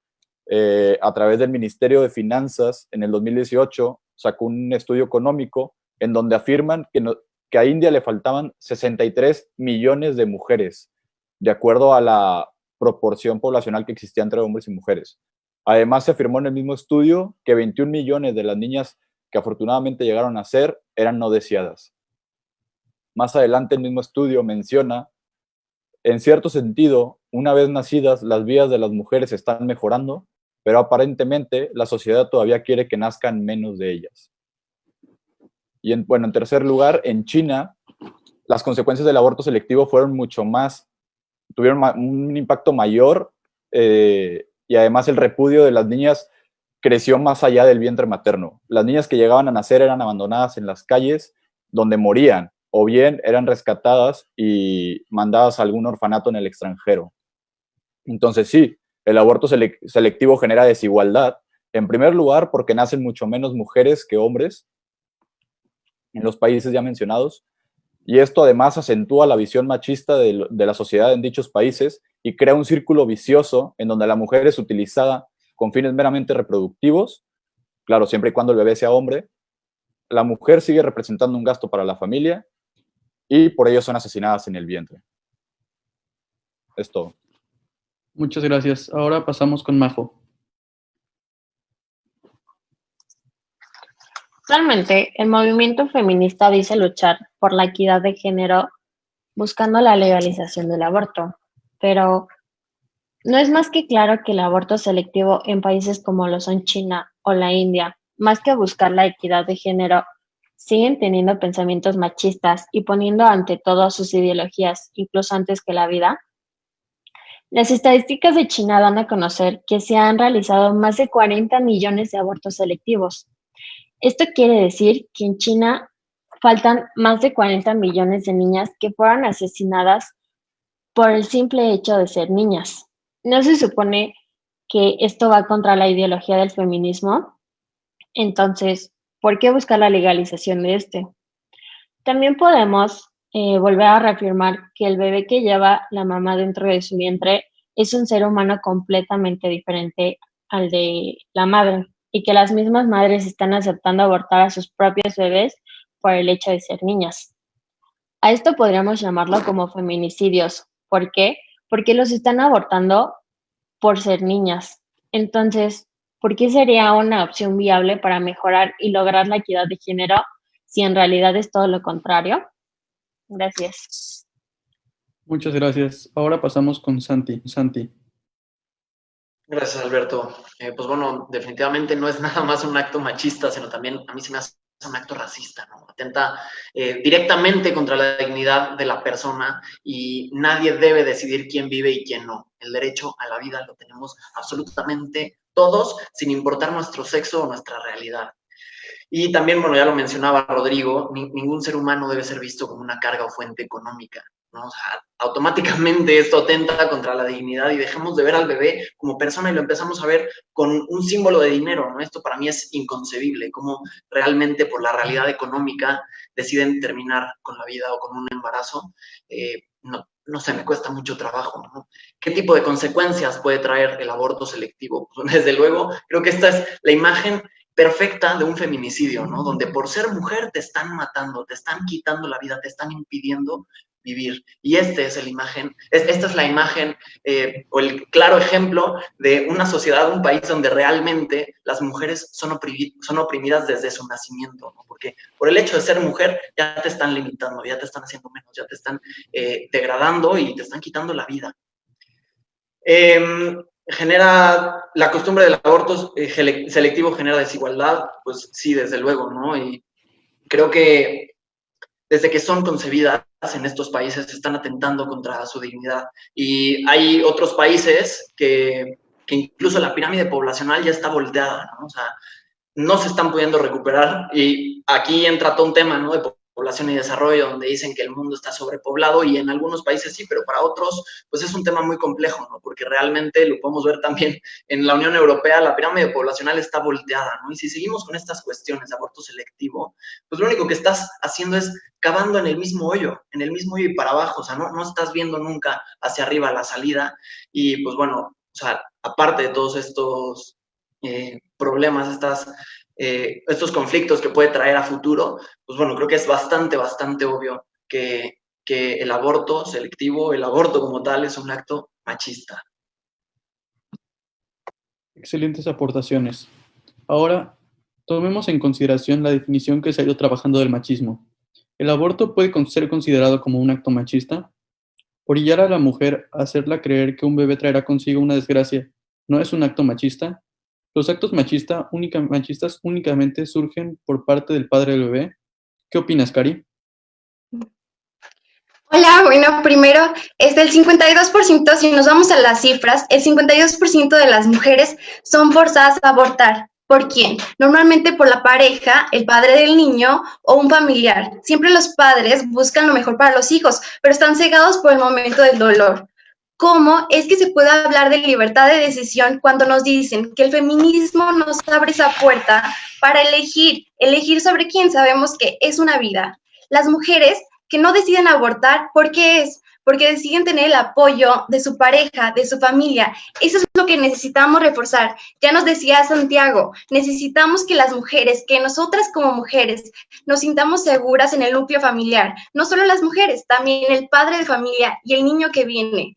a través del Ministerio de Finanzas, en el 2018, sacó un estudio económico en donde afirman que a India le faltaban 63 millones de mujeres, de acuerdo a la proporción poblacional que existía entre hombres y mujeres. Además, se afirmó en el mismo estudio que 21 millones de las niñas que afortunadamente llegaron a nacer eran no deseadas. Más adelante, el mismo estudio menciona, en cierto sentido, una vez nacidas, las vidas de las mujeres están mejorando, pero aparentemente la sociedad todavía quiere que nazcan menos de ellas. Y en tercer lugar, en China, las consecuencias del aborto selectivo fueron tuvieron un impacto mayor y además el repudio de las niñas creció más allá del vientre materno. Las niñas que llegaban a nacer eran abandonadas en las calles donde morían o bien eran rescatadas y mandadas a algún orfanato en el extranjero. Entonces sí, el aborto selectivo genera desigualdad, en primer lugar porque nacen mucho menos mujeres que hombres en los países ya mencionados, Y esto además acentúa la visión machista de la sociedad en dichos países y crea un círculo vicioso en donde la mujer es utilizada con fines meramente reproductivos, claro, siempre y cuando el bebé sea hombre. La mujer sigue representando un gasto para la familia y por ello son asesinadas en el vientre. Es todo.
Muchas gracias. Ahora pasamos con Majo.
Actualmente, el movimiento feminista dice luchar por la equidad de género buscando la legalización del aborto, pero no es más que claro que el aborto selectivo en países como lo son China o la India, más que buscar la equidad de género, siguen teniendo pensamientos machistas y poniendo ante todo sus ideologías, incluso antes que la vida. Las estadísticas de China dan a conocer que se han realizado más de 40 millones de abortos selectivos. Esto quiere decir que en China faltan más de 40 millones de niñas que fueron asesinadas por el simple hecho de ser niñas. ¿No se supone que esto va contra la ideología del feminismo? Entonces, ¿por qué buscar la legalización de este? También podemos volver a reafirmar que el bebé que lleva la mamá dentro de su vientre es un ser humano completamente diferente al de la madre y que las mismas madres están aceptando abortar a sus propios bebés por el hecho de ser niñas. A esto podríamos llamarlo como feminicidios. ¿Por qué? Porque los están abortando por ser niñas. Entonces, ¿por qué sería una opción viable para mejorar y lograr la equidad de género si en realidad es todo lo contrario? Gracias.
Muchas gracias. Ahora pasamos con Santi. Santi.
Gracias, Alberto. Pues bueno, definitivamente no es nada más un acto machista, sino también a mí se me hace un acto racista, ¿no? Atenta directamente contra la dignidad de la persona y nadie debe decidir quién vive y quién no. El derecho a la vida lo tenemos absolutamente todos, sin importar nuestro sexo o nuestra realidad. Y también, bueno, ya lo mencionaba Rodrigo, ningún ser humano debe ser visto como una carga o fuente económica, ¿no? O sea, automáticamente esto atenta contra la dignidad y dejamos de ver al bebé como persona y lo empezamos a ver con un símbolo de dinero, ¿no? Esto para mí es inconcebible, cómo realmente por la realidad económica deciden terminar con la vida o con un embarazo. No sé, me cuesta mucho trabajo, ¿no? ¿Qué tipo de consecuencias puede traer el aborto selectivo? Pues, desde luego, creo que esta es la imagen perfecta de un feminicidio, ¿no? Donde por ser mujer te están matando, te están quitando la vida, te están impidiendo vivir. Y esta es la imagen o el claro ejemplo de una sociedad, un país donde realmente las mujeres son oprimidas desde su nacimiento, ¿no? Porque por el hecho de ser mujer ya te están limitando, ya te están haciendo menos, ya te están degradando y te están quitando la vida. Genera la costumbre del aborto selectivo, genera desigualdad, pues sí, desde luego, ¿no? Y creo que desde que son concebidas en estos países están atentando contra su dignidad. Y hay otros países que incluso la pirámide poblacional ya está volteada, ¿no? O sea, no se están pudiendo recuperar y aquí entra todo un tema, ¿no? De población y desarrollo, donde dicen que el mundo está sobrepoblado y en algunos países sí, pero para otros, pues es un tema muy complejo, ¿no? Porque realmente lo podemos ver también en la Unión Europea, la pirámide poblacional está volteada, ¿no? Y si seguimos con estas cuestiones de aborto selectivo, pues lo único que estás haciendo es cavando en el mismo hoyo y para abajo, o sea, no estás viendo nunca hacia arriba la salida y pues bueno, o sea, aparte de todos estos problemas, estos conflictos que puede traer a futuro, pues bueno, creo que es bastante obvio que el aborto selectivo, el aborto como tal, es un acto machista.
Excelentes aportaciones. Ahora, tomemos en consideración la definición que se ha ido trabajando del machismo. ¿El aborto puede ser considerado como un acto machista? ¿Orillar a la mujer a hacerla creer que un bebé traerá consigo una desgracia no es un acto machista? ¿Los actos machistas únicamente surgen por parte del padre del bebé? ¿Qué opinas, Cari?
Hola, bueno, primero, el 52%, si nos vamos a las cifras, el 52% de las mujeres son forzadas a abortar. ¿Por quién? Normalmente por la pareja, el padre del niño o un familiar. Siempre los padres buscan lo mejor para los hijos, pero están cegados por el momento del dolor. ¿Cómo es que se puede hablar de libertad de decisión cuando nos dicen que el feminismo nos abre esa puerta para elegir sobre quién sabemos que es una vida? Las mujeres que no deciden abortar, ¿por qué es? Porque deciden tener el apoyo de su pareja, de su familia. Eso es lo que necesitamos reforzar. Ya nos decía Santiago, necesitamos que las mujeres, que nosotras como mujeres, nos sintamos seguras en el núcleo familiar. No solo las mujeres, también el padre de familia y el niño que viene.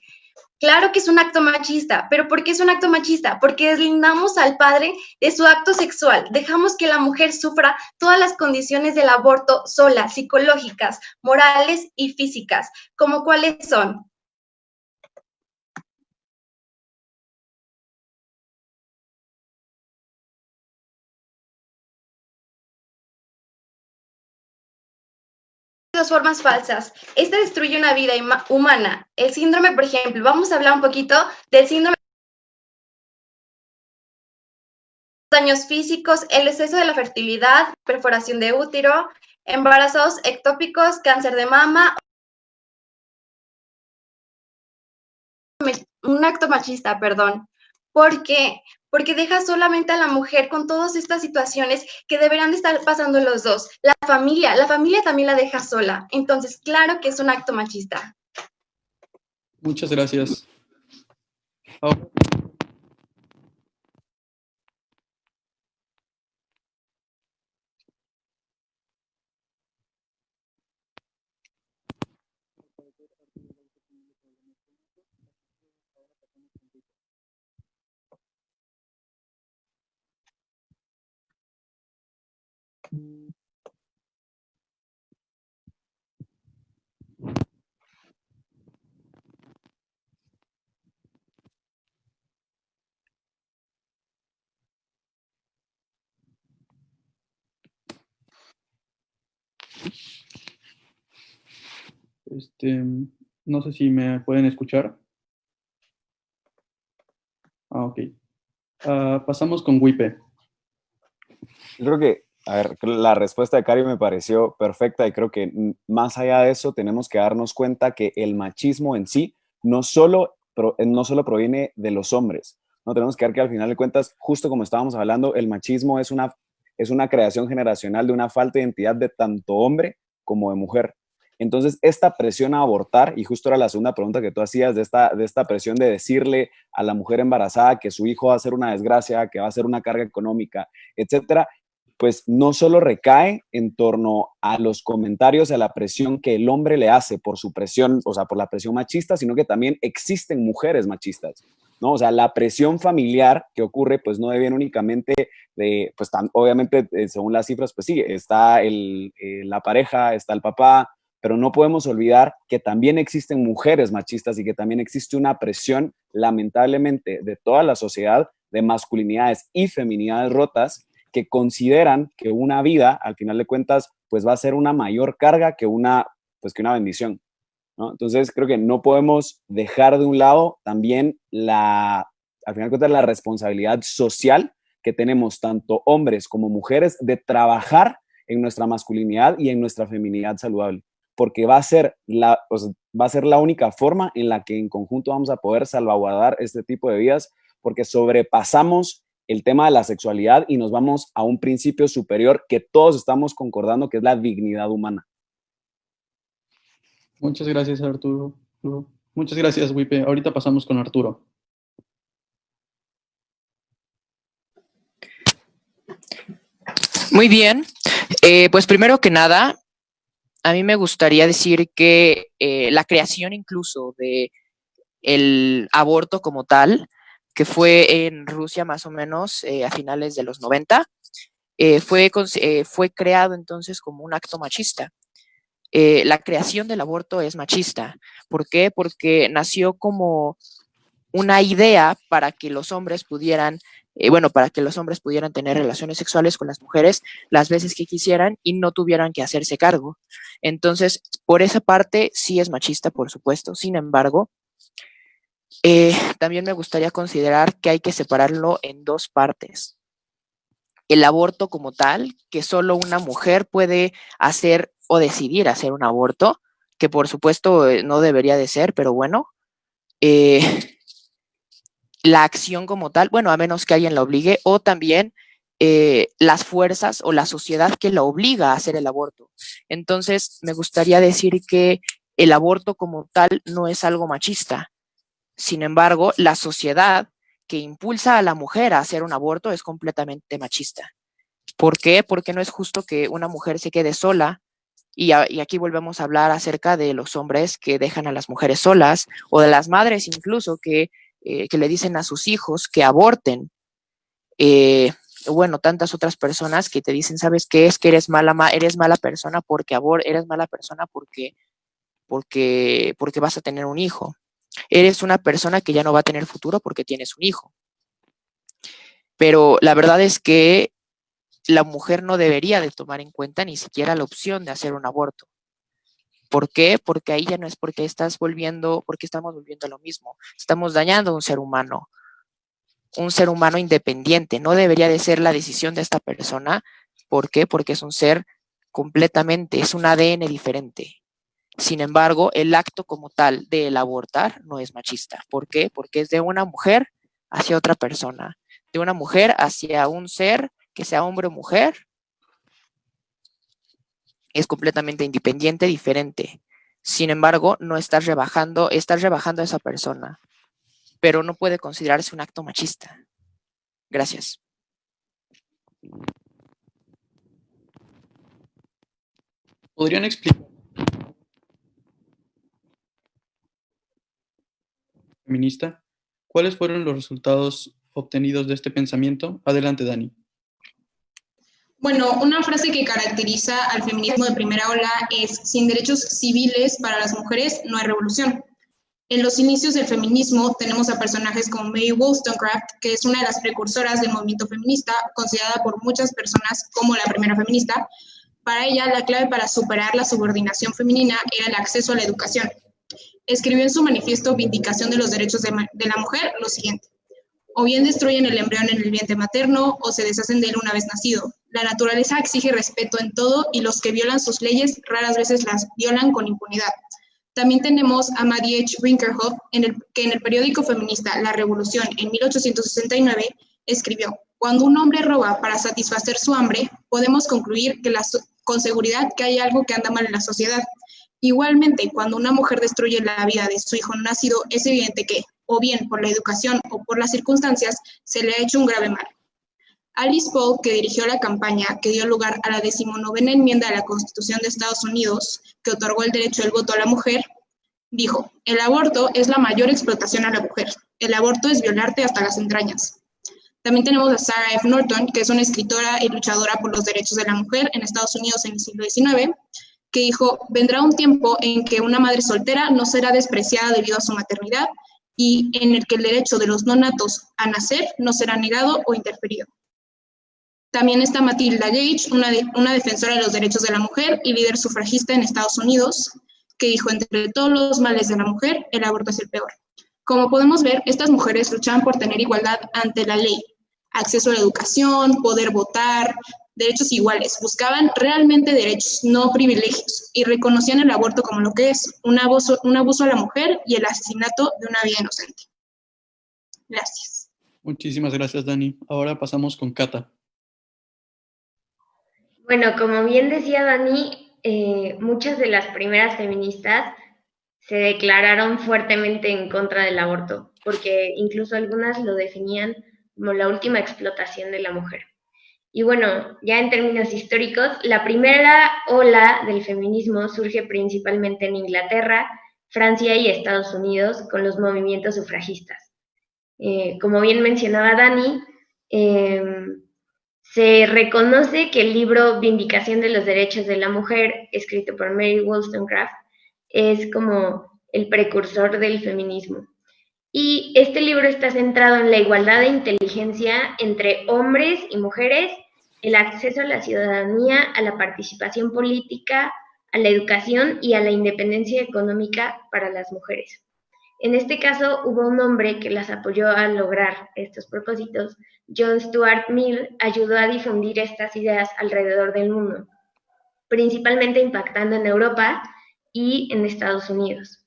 Claro que es un acto machista, pero ¿por qué es un acto machista? Porque deslindamos al padre de su acto sexual, dejamos que la mujer sufra todas las condiciones del aborto sola, psicológicas, morales y físicas, como cuáles son. Dos formas falsas. Esta destruye una vida humana. El síndrome, por ejemplo, vamos a hablar un poquito del síndrome de daños físicos, el exceso de la fertilidad, perforación de útero, embarazos ectópicos, cáncer de mama. Un acto machista, perdón. ¿Por qué? Porque deja solamente a la mujer con todas estas situaciones que deberán de estar pasando los dos. La familia también la deja sola. Entonces, claro que es un acto machista.
Muchas gracias. Ahora, no sé si me pueden escuchar. Ok. Pasamos con Wipe.
Yo creo que, a ver, la respuesta de Cari me pareció perfecta y creo que más allá de eso tenemos que darnos cuenta que el machismo en sí no solo proviene de los hombres, ¿no? Tenemos que ver que al final de cuentas, justo como estábamos hablando, el machismo es una creación generacional de una falta de identidad de tanto hombre como de mujer. Entonces, esta presión a abortar, y justo era la segunda pregunta que tú hacías, de esta presión de decirle a la mujer embarazada que su hijo va a ser una desgracia, que va a ser una carga económica, etcétera, pues no solo recae en torno a los comentarios, a la presión que el hombre le hace por su presión, o sea, por la presión machista, sino que también existen mujeres machistas, ¿no? O sea, la presión familiar que ocurre, pues no viene únicamente de, pues obviamente, según las cifras, pues sí, está la pareja, está el papá, pero no podemos olvidar que también existen mujeres machistas y que también existe una presión, lamentablemente, de toda la sociedad de masculinidades y feminidades rotas que consideran que una vida, al final de cuentas, pues va a ser una mayor carga que una bendición, ¿no? Entonces, creo que no podemos dejar de un lado también al final de cuentas, la responsabilidad social que tenemos tanto hombres como mujeres de trabajar en nuestra masculinidad y en nuestra feminidad saludable, porque va a ser la única forma en la que en conjunto vamos a poder salvaguardar este tipo de vidas, porque sobrepasamos el tema de la sexualidad y nos vamos a un principio superior que todos estamos concordando, que es la dignidad humana.
Muchas gracias, Arturo. Muchas gracias, Wipe. Ahorita pasamos con Arturo.
Muy bien. Pues primero que nada, a mí me gustaría decir que la creación incluso de el aborto como tal, que fue en Rusia más o menos a finales de los 90, fue creado entonces como un acto machista. La creación del aborto es machista. ¿Por qué? Porque nació como una idea para que los hombres pudieran tener relaciones sexuales con las mujeres las veces que quisieran y no tuvieran que hacerse cargo. Entonces, por esa parte sí es machista, por supuesto. Sin embargo, también me gustaría considerar que hay que separarlo en dos partes. El aborto como tal, que solo una mujer puede hacer o decidir hacer un aborto, que por supuesto no debería de ser, pero bueno, la acción como tal, bueno, a menos que alguien la obligue, o también las fuerzas o la sociedad que la obliga a hacer el aborto. Entonces, me gustaría decir que el aborto como tal no es algo machista. Sin embargo, la sociedad que impulsa a la mujer a hacer un aborto es completamente machista. ¿Por qué? Porque no es justo que una mujer se quede sola, y aquí volvemos a hablar acerca de los hombres que dejan a las mujeres solas, o de las madres incluso que le dicen a sus hijos que aborten. Bueno, tantas otras personas que te dicen, ¿sabes qué? Es que eres mala persona porque eres mala persona porque vas a tener un hijo. Eres una persona que ya no va a tener futuro porque tienes un hijo. Pero la verdad es que la mujer no debería de tomar en cuenta ni siquiera la opción de hacer un aborto. ¿Por qué? Porque ahí ya no es porque estamos volviendo a lo mismo. Estamos dañando a un ser humano independiente. No debería de ser la decisión de esta persona. ¿Por qué? Porque es un ser es un ADN diferente. Sin embargo, el acto como tal de el abortar no es machista. ¿Por qué? Porque es de una mujer hacia otra persona, de una mujer hacia un ser, que sea hombre o mujer, es completamente independiente, diferente. Sin embargo, no estás rebajando a esa persona, pero no puede considerarse un acto machista. Gracias.
¿Podrían explicar feminista? ¿Cuáles fueron los resultados obtenidos de este pensamiento? Adelante, Dani.
Bueno, una frase que caracteriza al feminismo de primera ola es: sin derechos civiles para las mujeres no hay revolución. En los inicios del feminismo tenemos a personajes como Mary Wollstonecraft, que es una de las precursoras del movimiento feminista, considerada por muchas personas como la primera feminista. Para ella, la clave para superar la subordinación femenina era el acceso a la educación. Escribió en su manifiesto Vindicación de los Derechos de la Mujer lo siguiente: o bien destruyen el embrión en el vientre materno o se deshacen de él una vez nacido. La naturaleza exige respeto en todo y los que violan sus leyes raras veces las violan con impunidad. También tenemos a Maddie H. Rinkerhoff, que en el periódico feminista La Revolución en 1869 escribió: cuando un hombre roba para satisfacer su hambre, podemos concluir con seguridad que hay algo que anda mal en la sociedad. Igualmente, cuando una mujer destruye la vida de su hijo no nacido, es evidente que, o bien por la educación o por las circunstancias, se le ha hecho un grave mal. Alice Paul, que dirigió la campaña que dio lugar a la 19ª enmienda de la Constitución de Estados Unidos, que otorgó el derecho del voto a la mujer, dijo: el aborto es la mayor explotación a la mujer. El aborto es violarte hasta las entrañas. También tenemos a Sarah F. Norton, que es una escritora y luchadora por los derechos de la mujer en Estados Unidos en el siglo XIX, que dijo: vendrá un tiempo en que una madre soltera no será despreciada debido a su maternidad y en el que el derecho de los no natos a nacer no será negado o interferido. También está Matilda Gage, una defensora de los derechos de la mujer y líder sufragista en Estados Unidos, que dijo: entre todos los males de la mujer, el aborto es el peor. Como podemos ver, estas mujeres luchaban por tener igualdad ante la ley, acceso a la educación, poder votar, derechos iguales. Buscaban realmente derechos, no privilegios, y reconocían el aborto como lo que es: un abuso a la mujer y el asesinato de una vida inocente. Gracias.
Muchísimas gracias, Dani. Ahora pasamos con Cata.
Bueno, como bien decía Dani, muchas de las primeras feministas se declararon fuertemente en contra del aborto, porque incluso algunas lo definían como la última explotación de la mujer. Y bueno, ya en términos históricos, la primera ola del feminismo surge principalmente en Inglaterra, Francia y Estados Unidos con los movimientos sufragistas. Como bien mencionaba Dani, se reconoce que el libro Vindicación de los Derechos de la Mujer, escrito por Mary Wollstonecraft, es como el precursor del feminismo. Y este libro está centrado en la igualdad de inteligencia entre hombres y mujeres, el acceso a la ciudadanía, a la participación política, a la educación y a la independencia económica para las mujeres. En este caso, hubo un hombre que las apoyó a lograr estos propósitos. John Stuart Mill ayudó a difundir estas ideas alrededor del mundo, principalmente impactando en Europa y en Estados Unidos.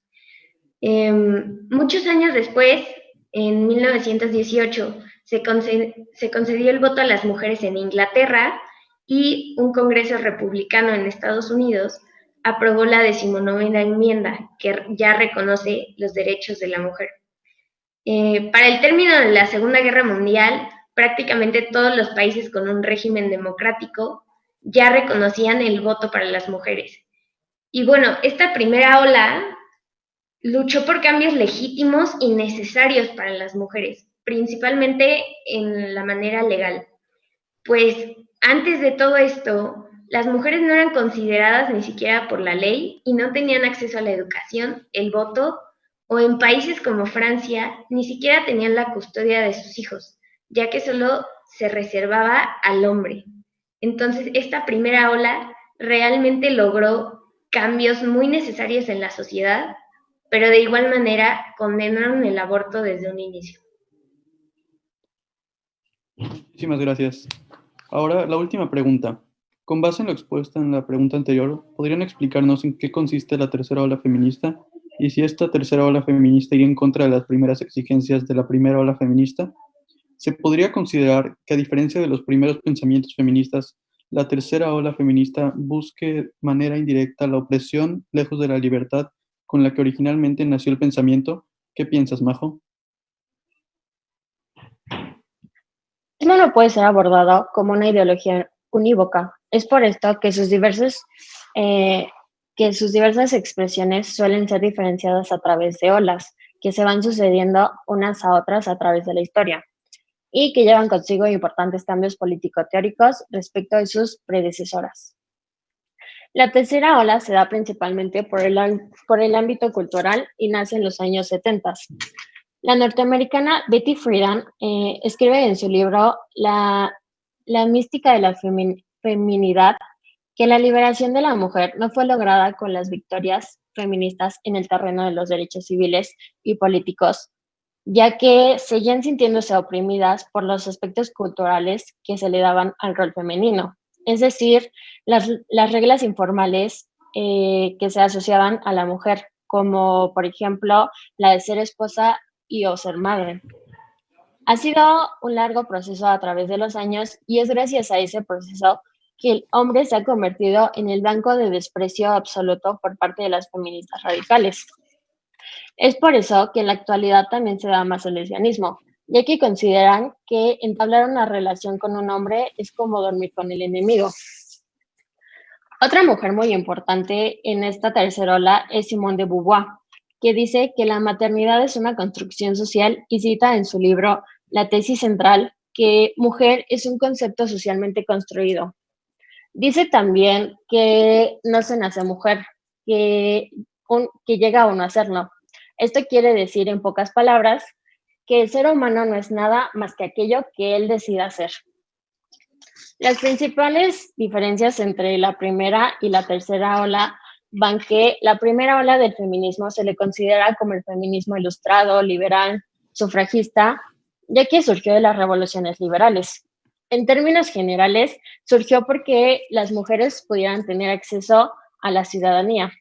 Muchos años después, en 1918, se concedió el voto a las mujeres en Inglaterra y un Congreso republicano en Estados Unidos aprobó la 19ª enmienda, que ya reconoce los derechos de la mujer. Para el término de la Segunda Guerra Mundial, prácticamente todos los países con un régimen democrático ya reconocían el voto para las mujeres. Y bueno, esta primera ola luchó por cambios legítimos y necesarios para las mujeres, principalmente en la manera legal. Pues antes de todo esto, las mujeres no eran consideradas ni siquiera por la ley y no tenían acceso a la educación, el voto, o en países como Francia ni siquiera tenían la custodia de sus hijos, ya que solo se reservaba al hombre. Entonces, esta primera ola realmente logró cambios muy necesarios en la sociedad, pero de igual manera condenaron el aborto desde un inicio.
Muchísimas gracias. Ahora, la última pregunta. Con base en lo expuesto en la pregunta anterior, ¿podrían explicarnos en qué consiste la tercera ola feminista? Y si esta tercera ola feminista iría en contra de las primeras exigencias de la primera ola feminista, ¿se podría considerar que, a diferencia de los primeros pensamientos feministas, la tercera ola feminista busque de manera indirecta la opresión lejos de la libertad con la que originalmente nació el pensamiento? ¿Qué piensas, Majo?
No puede ser abordado como una ideología unívoca. Es por esto que sus diversas expresiones suelen ser diferenciadas a través de olas que se van sucediendo unas a otras a través de la historia y que llevan consigo importantes cambios político-teóricos respecto de sus predecesoras. La tercera ola se da principalmente por el ámbito cultural y nace en los años 70. La norteamericana Betty Friedan escribe en su libro La mística de la feminidad que la liberación de la mujer no fue lograda con las victorias feministas en el terreno de los derechos civiles y políticos, ya que seguían sintiéndose oprimidas por los aspectos culturales que se le daban al rol femenino, es decir, las reglas informales que se asociaban a la mujer, como por ejemplo la de ser esposa y o ser madre. Ha sido un largo proceso a través de los años y es gracias a ese proceso que el hombre se ha convertido en el blanco de desprecio absoluto por parte de las feministas radicales. Es por eso que en la actualidad también se da más el lesbianismo, ya que consideran que entablar una relación con un hombre es como dormir con el enemigo. Otra mujer muy importante en esta tercera ola es Simone de Beauvoir, que dice que la maternidad es una construcción social y cita en su libro La tesis central que mujer es un concepto socialmente construido. Dice también que no se nace mujer, que llega uno a serlo. Esto quiere decir, en pocas palabras, que el ser humano no es nada más que aquello que él decida ser. Las principales diferencias entre la primera y la tercera ola van que la primera ola del feminismo se le considera como el feminismo ilustrado, liberal, sufragista, ya que surgió de las revoluciones liberales. En términos generales, surgió porque las mujeres pudieran tener acceso a la ciudadanía,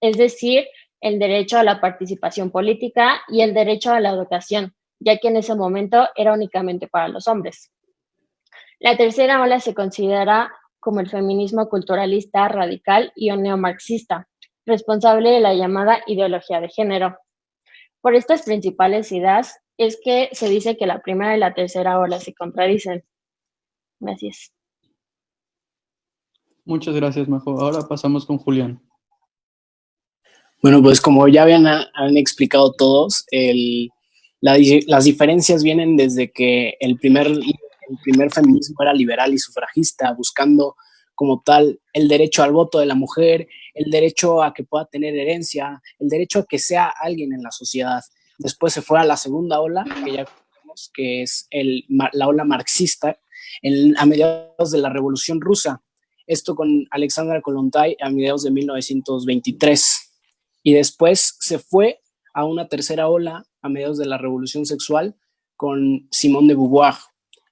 es decir, el derecho a la participación política y el derecho a la educación, ya que en ese momento era únicamente para los hombres. La tercera ola se considera como el feminismo culturalista, radical y neomarxista, responsable de la llamada ideología de género. Por estas principales ideas es que se dice que la primera y la tercera ola se contradicen. Gracias.
Muchas gracias, Majo. Ahora pasamos con Julián.
Bueno, pues como ya han explicado todos, las diferencias vienen desde que el primer feminismo era liberal y sufragista, buscando como tal el derecho al voto de la mujer, el derecho a que pueda tener herencia, el derecho a que sea alguien en la sociedad. Después se fue a la segunda ola, que ya conocemos, que es la ola marxista, a mediados de la Revolución Rusa. Esto con Alexandra Kollontai a mediados de 1923. Y después se fue a una tercera ola a mediados de la Revolución Sexual con Simone de Beauvoir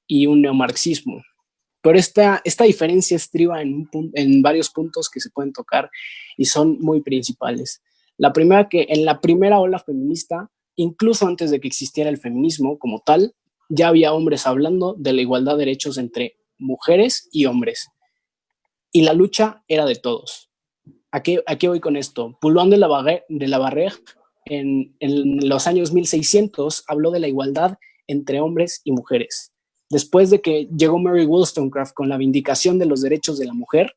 y un neomarxismo. Pero esta diferencia estriba en varios puntos que se pueden tocar y son muy principales. La primera, que en la primera ola feminista, incluso antes de que existiera el feminismo como tal, ya había hombres hablando de la igualdad de derechos entre mujeres y hombres. Y la lucha era de todos. ¿A qué voy con esto? Poullain de la Barrère en los años 1600 habló de la igualdad entre hombres y mujeres. Después de que llegó Mary Wollstonecraft con la vindicación de los derechos de la mujer,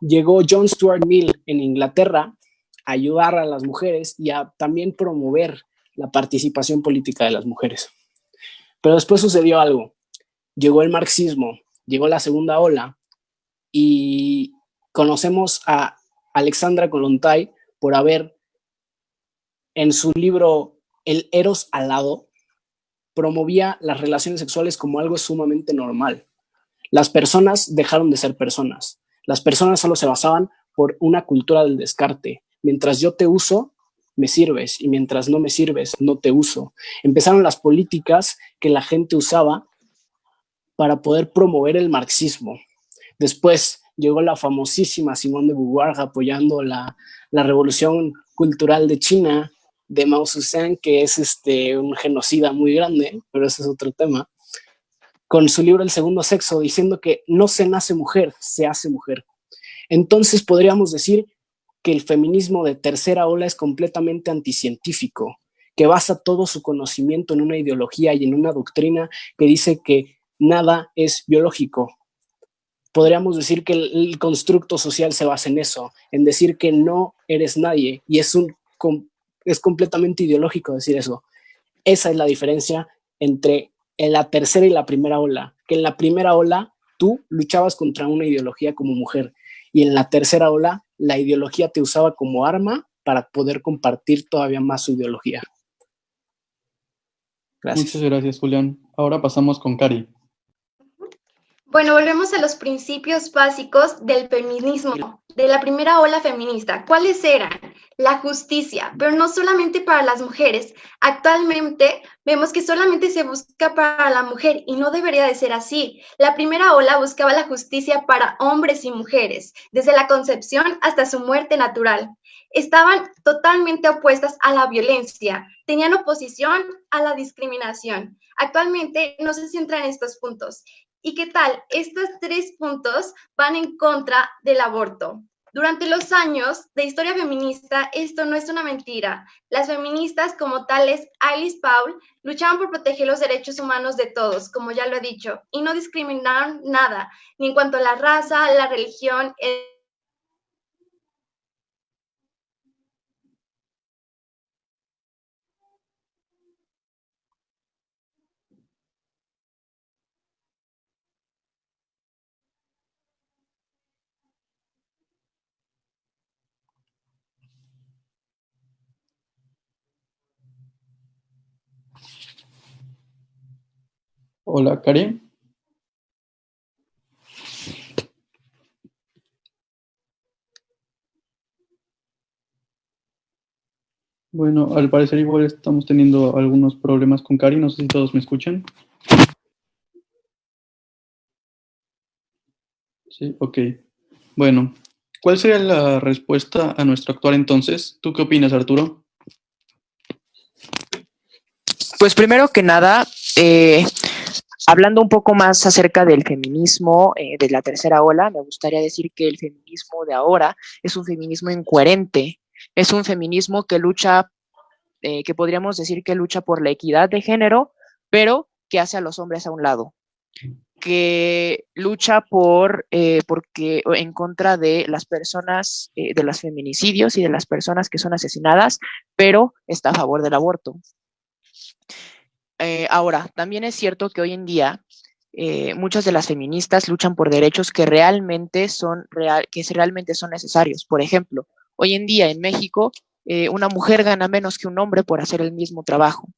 llegó John Stuart Mill en Inglaterra a ayudar a las mujeres y a también promover la participación política de las mujeres. Pero después sucedió algo. Llegó el marxismo, llegó la segunda ola y conocemos a Alexandra Kollontai por haber, en su libro El Eros alado, promovía las relaciones sexuales como algo sumamente normal. Las personas dejaron de ser personas. Las personas solo se basaban por una cultura del descarte. Mientras yo te uso, me sirves, y mientras no me sirves, no te uso. Empezaron las políticas que la gente usaba para poder promover el marxismo. Después llegó la famosísima Simone de Beauvoir apoyando la revolución cultural de China, de Mao Zedong, que es un genocida muy grande, pero ese es otro tema, con su libro El Segundo Sexo, diciendo que no se nace mujer, se hace mujer. Entonces podríamos decir que el feminismo de tercera ola es completamente anticientífico, que basa todo su conocimiento en una ideología y en una doctrina que dice que nada es biológico. Podríamos decir que el constructo social se basa en eso, en decir que no eres nadie, y es completamente ideológico decir eso. Esa es la diferencia entre la tercera y la primera ola, que en la primera ola tú luchabas contra una ideología como mujer, y en la tercera ola la ideología te usaba como arma para poder compartir todavía más su ideología.
Gracias. Muchas gracias, Julián. Ahora pasamos con Cari.
Bueno, volvemos a los principios básicos del feminismo, de la primera ola feminista. ¿Cuáles eran? La justicia, pero no solamente para las mujeres. Actualmente vemos que solamente se busca para la mujer y no debería de ser así. La primera ola buscaba la justicia para hombres y mujeres, desde la concepción hasta su muerte natural. Estaban totalmente opuestas a la violencia, tenían oposición a la discriminación. Actualmente no se centran en estos puntos. ¿Y qué tal? Estos 3 puntos van en contra del aborto. Durante los años de historia feminista, esto no es una mentira. Las feministas como tales, Alice Paul, luchaban por proteger los derechos humanos de todos, como ya lo he dicho, y no discriminaron nada, ni en cuanto a la raza, la religión,
Hola, Cari. Bueno, al parecer igual estamos teniendo algunos problemas con Cari, no sé si todos me escuchan. Sí, ok. Bueno, ¿cuál sería la respuesta a nuestro actuar entonces? ¿Tú qué opinas, Arturo?
Pues primero que nada, hablando un poco más acerca del feminismo de la tercera ola, me gustaría decir que el feminismo de ahora es un feminismo incoherente, es un feminismo que lucha, que podríamos decir que lucha por la equidad de género, pero que hace a los hombres a un lado, que lucha porque en contra de las personas, de los feminicidios y de las personas que son asesinadas, pero está a favor del aborto. Ahora, también es cierto que hoy en día muchas de las feministas luchan por derechos que realmente son necesarios. Por ejemplo, hoy en día en México, una mujer gana menos que un hombre por hacer el mismo trabajo.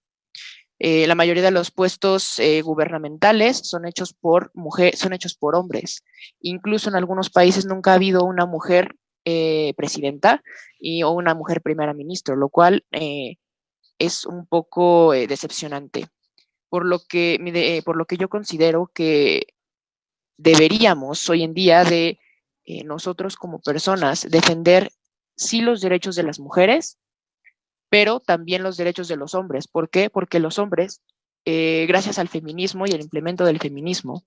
La mayoría de los puestos gubernamentales son hechos por hombres. Incluso en algunos países nunca ha habido una mujer presidenta o una mujer primera ministra, lo cual es un poco decepcionante. Por lo que yo considero que deberíamos hoy en día de nosotros como personas defender sí los derechos de las mujeres, pero también los derechos de los hombres. ¿Por qué? Porque los hombres gracias al feminismo y el implemento del feminismo,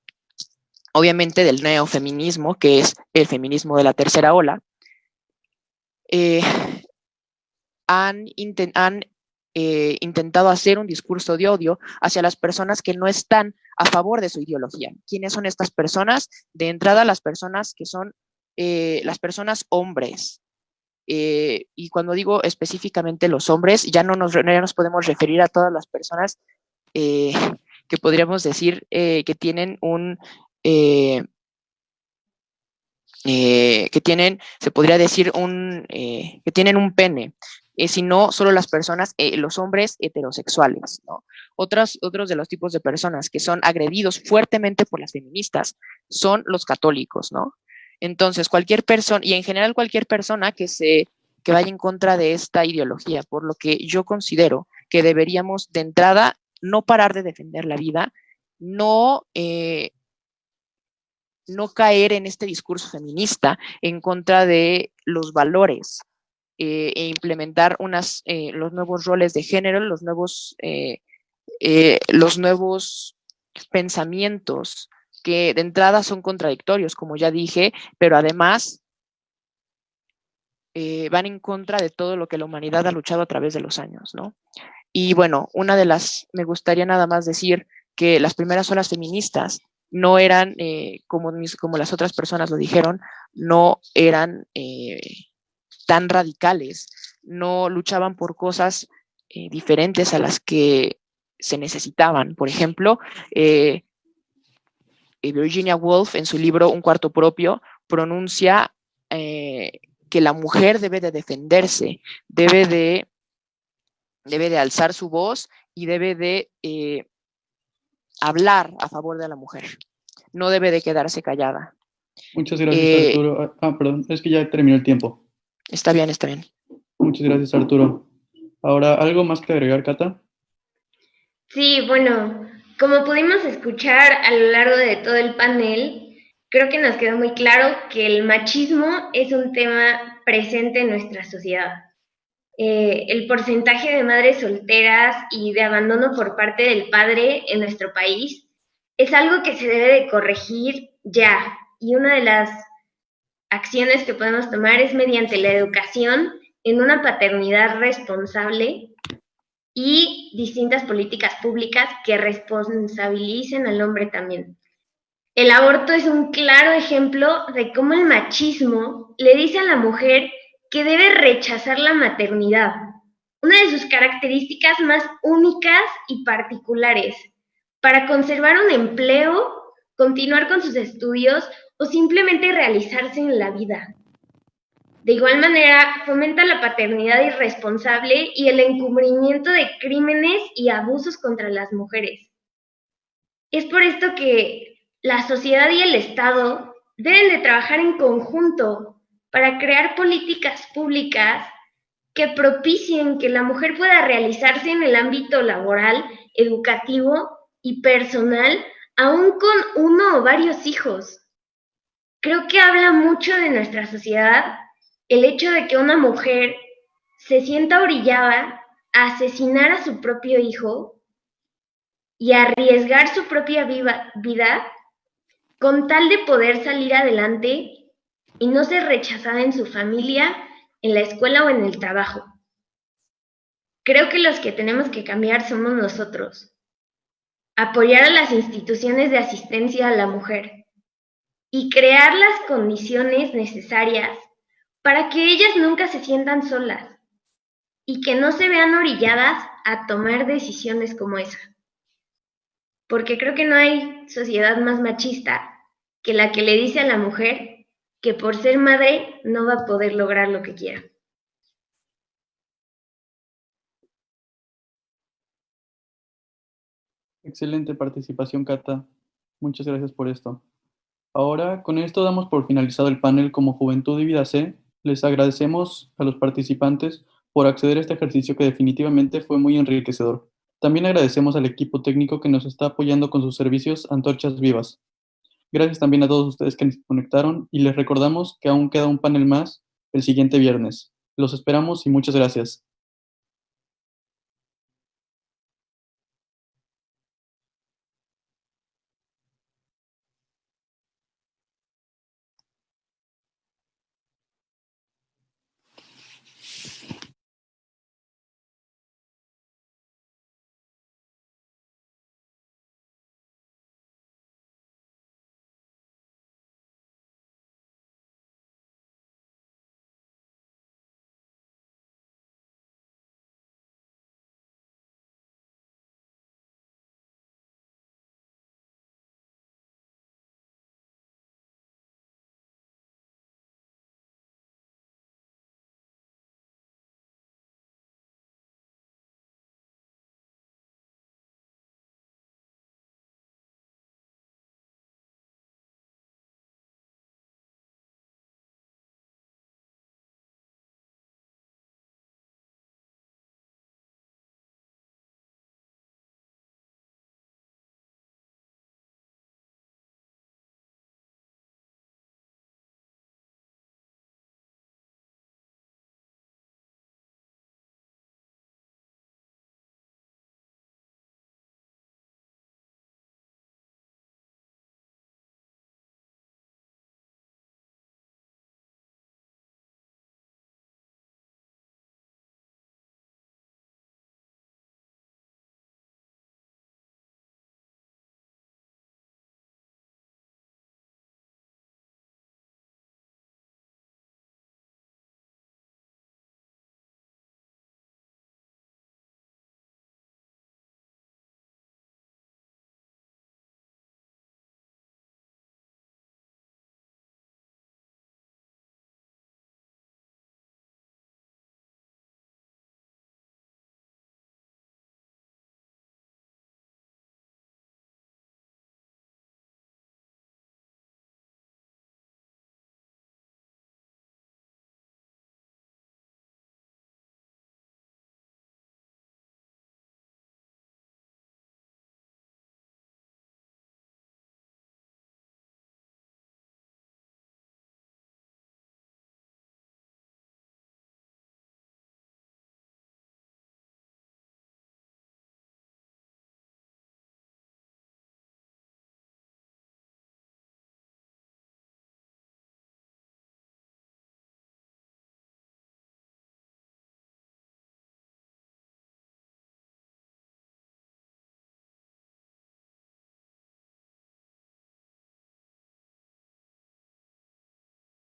obviamente del neofeminismo, que es el feminismo de la tercera ola, han intentado hacer un discurso de odio hacia las personas que no están a favor de su ideología. ¿Quiénes son estas personas? De entrada, las personas que son las personas hombres. Y cuando digo específicamente los hombres, ya no nos podemos referir a todas las personas que podríamos decir que tienen se podría decir que tienen un pene, sino solo las personas, los hombres heterosexuales, ¿no? Otros de los tipos de personas que son agredidos fuertemente por las feministas son los católicos, ¿no? Entonces, cualquier persona, y en general cualquier persona que vaya en contra de esta ideología, por lo que yo considero que deberíamos de entrada no parar de defender la vida, no caer en este discurso feminista en contra de los valores e implementar los nuevos roles de género, los nuevos pensamientos que de entrada son contradictorios, como ya dije, pero además van en contra de todo lo que la humanidad ha luchado a través de los años, ¿no? Y bueno, me gustaría nada más decir que las primeras olas feministas no eran, como las otras personas lo dijeron, no eran tan radicales, no luchaban por cosas diferentes a las que se necesitaban. Por ejemplo, Virginia Woolf en su libro Un cuarto propio pronuncia que la mujer debe de defenderse, debe de alzar su voz y debe de hablar a favor de la mujer. No debe de quedarse callada.
Muchas gracias, Arturo. Perdón, es que ya terminó el tiempo.
Está bien, está bien.
Muchas gracias, Arturo. Ahora, ¿algo más que agregar, Cata?
Sí, bueno, como pudimos escuchar a lo largo de todo el panel, creo que nos quedó muy claro que el machismo es un tema presente en nuestra sociedad. El porcentaje de madres solteras y de abandono por parte del padre en nuestro país es algo que se debe de corregir ya. Y una de las acciones que podemos tomar es mediante la educación en una paternidad responsable y distintas políticas públicas que responsabilicen al hombre también. El aborto es un claro ejemplo de cómo el machismo le dice a la mujer que debe rechazar la maternidad, una de sus características más únicas y particulares, para conservar un empleo, continuar con sus estudios o simplemente realizarse en la vida. De igual manera, fomenta la paternidad irresponsable y el encubrimiento de crímenes y abusos contra las mujeres. Es por esto que la sociedad y el Estado deben de trabajar en conjunto para crear políticas públicas que propicien que la mujer pueda realizarse en el ámbito laboral, educativo y personal, aún con uno o varios hijos. Creo que habla mucho de nuestra sociedad el hecho de que una mujer se sienta orillada a asesinar a su propio hijo y a arriesgar su propia vida con tal de poder salir adelante y no ser rechazada en su familia, en la escuela o en el trabajo. Creo que los que tenemos que cambiar somos nosotros. Apoyar a las instituciones de asistencia a la mujer y crear las condiciones necesarias para que ellas nunca se sientan solas y que no se vean orilladas a tomar decisiones como esa. Porque creo que no hay sociedad más machista que la que le dice a la mujer que por ser madre no va a poder lograr lo que quiera.
Excelente participación, Cata. Muchas gracias por esto. Ahora, con esto damos por finalizado el panel como Juventud y Vida C. Les agradecemos a los participantes por acceder a este ejercicio que definitivamente fue muy enriquecedor. También agradecemos al equipo técnico que nos está apoyando con sus servicios Antorchas Vivas. Gracias también a todos ustedes que se conectaron y les recordamos que aún queda un panel más el siguiente viernes. Los esperamos y muchas gracias.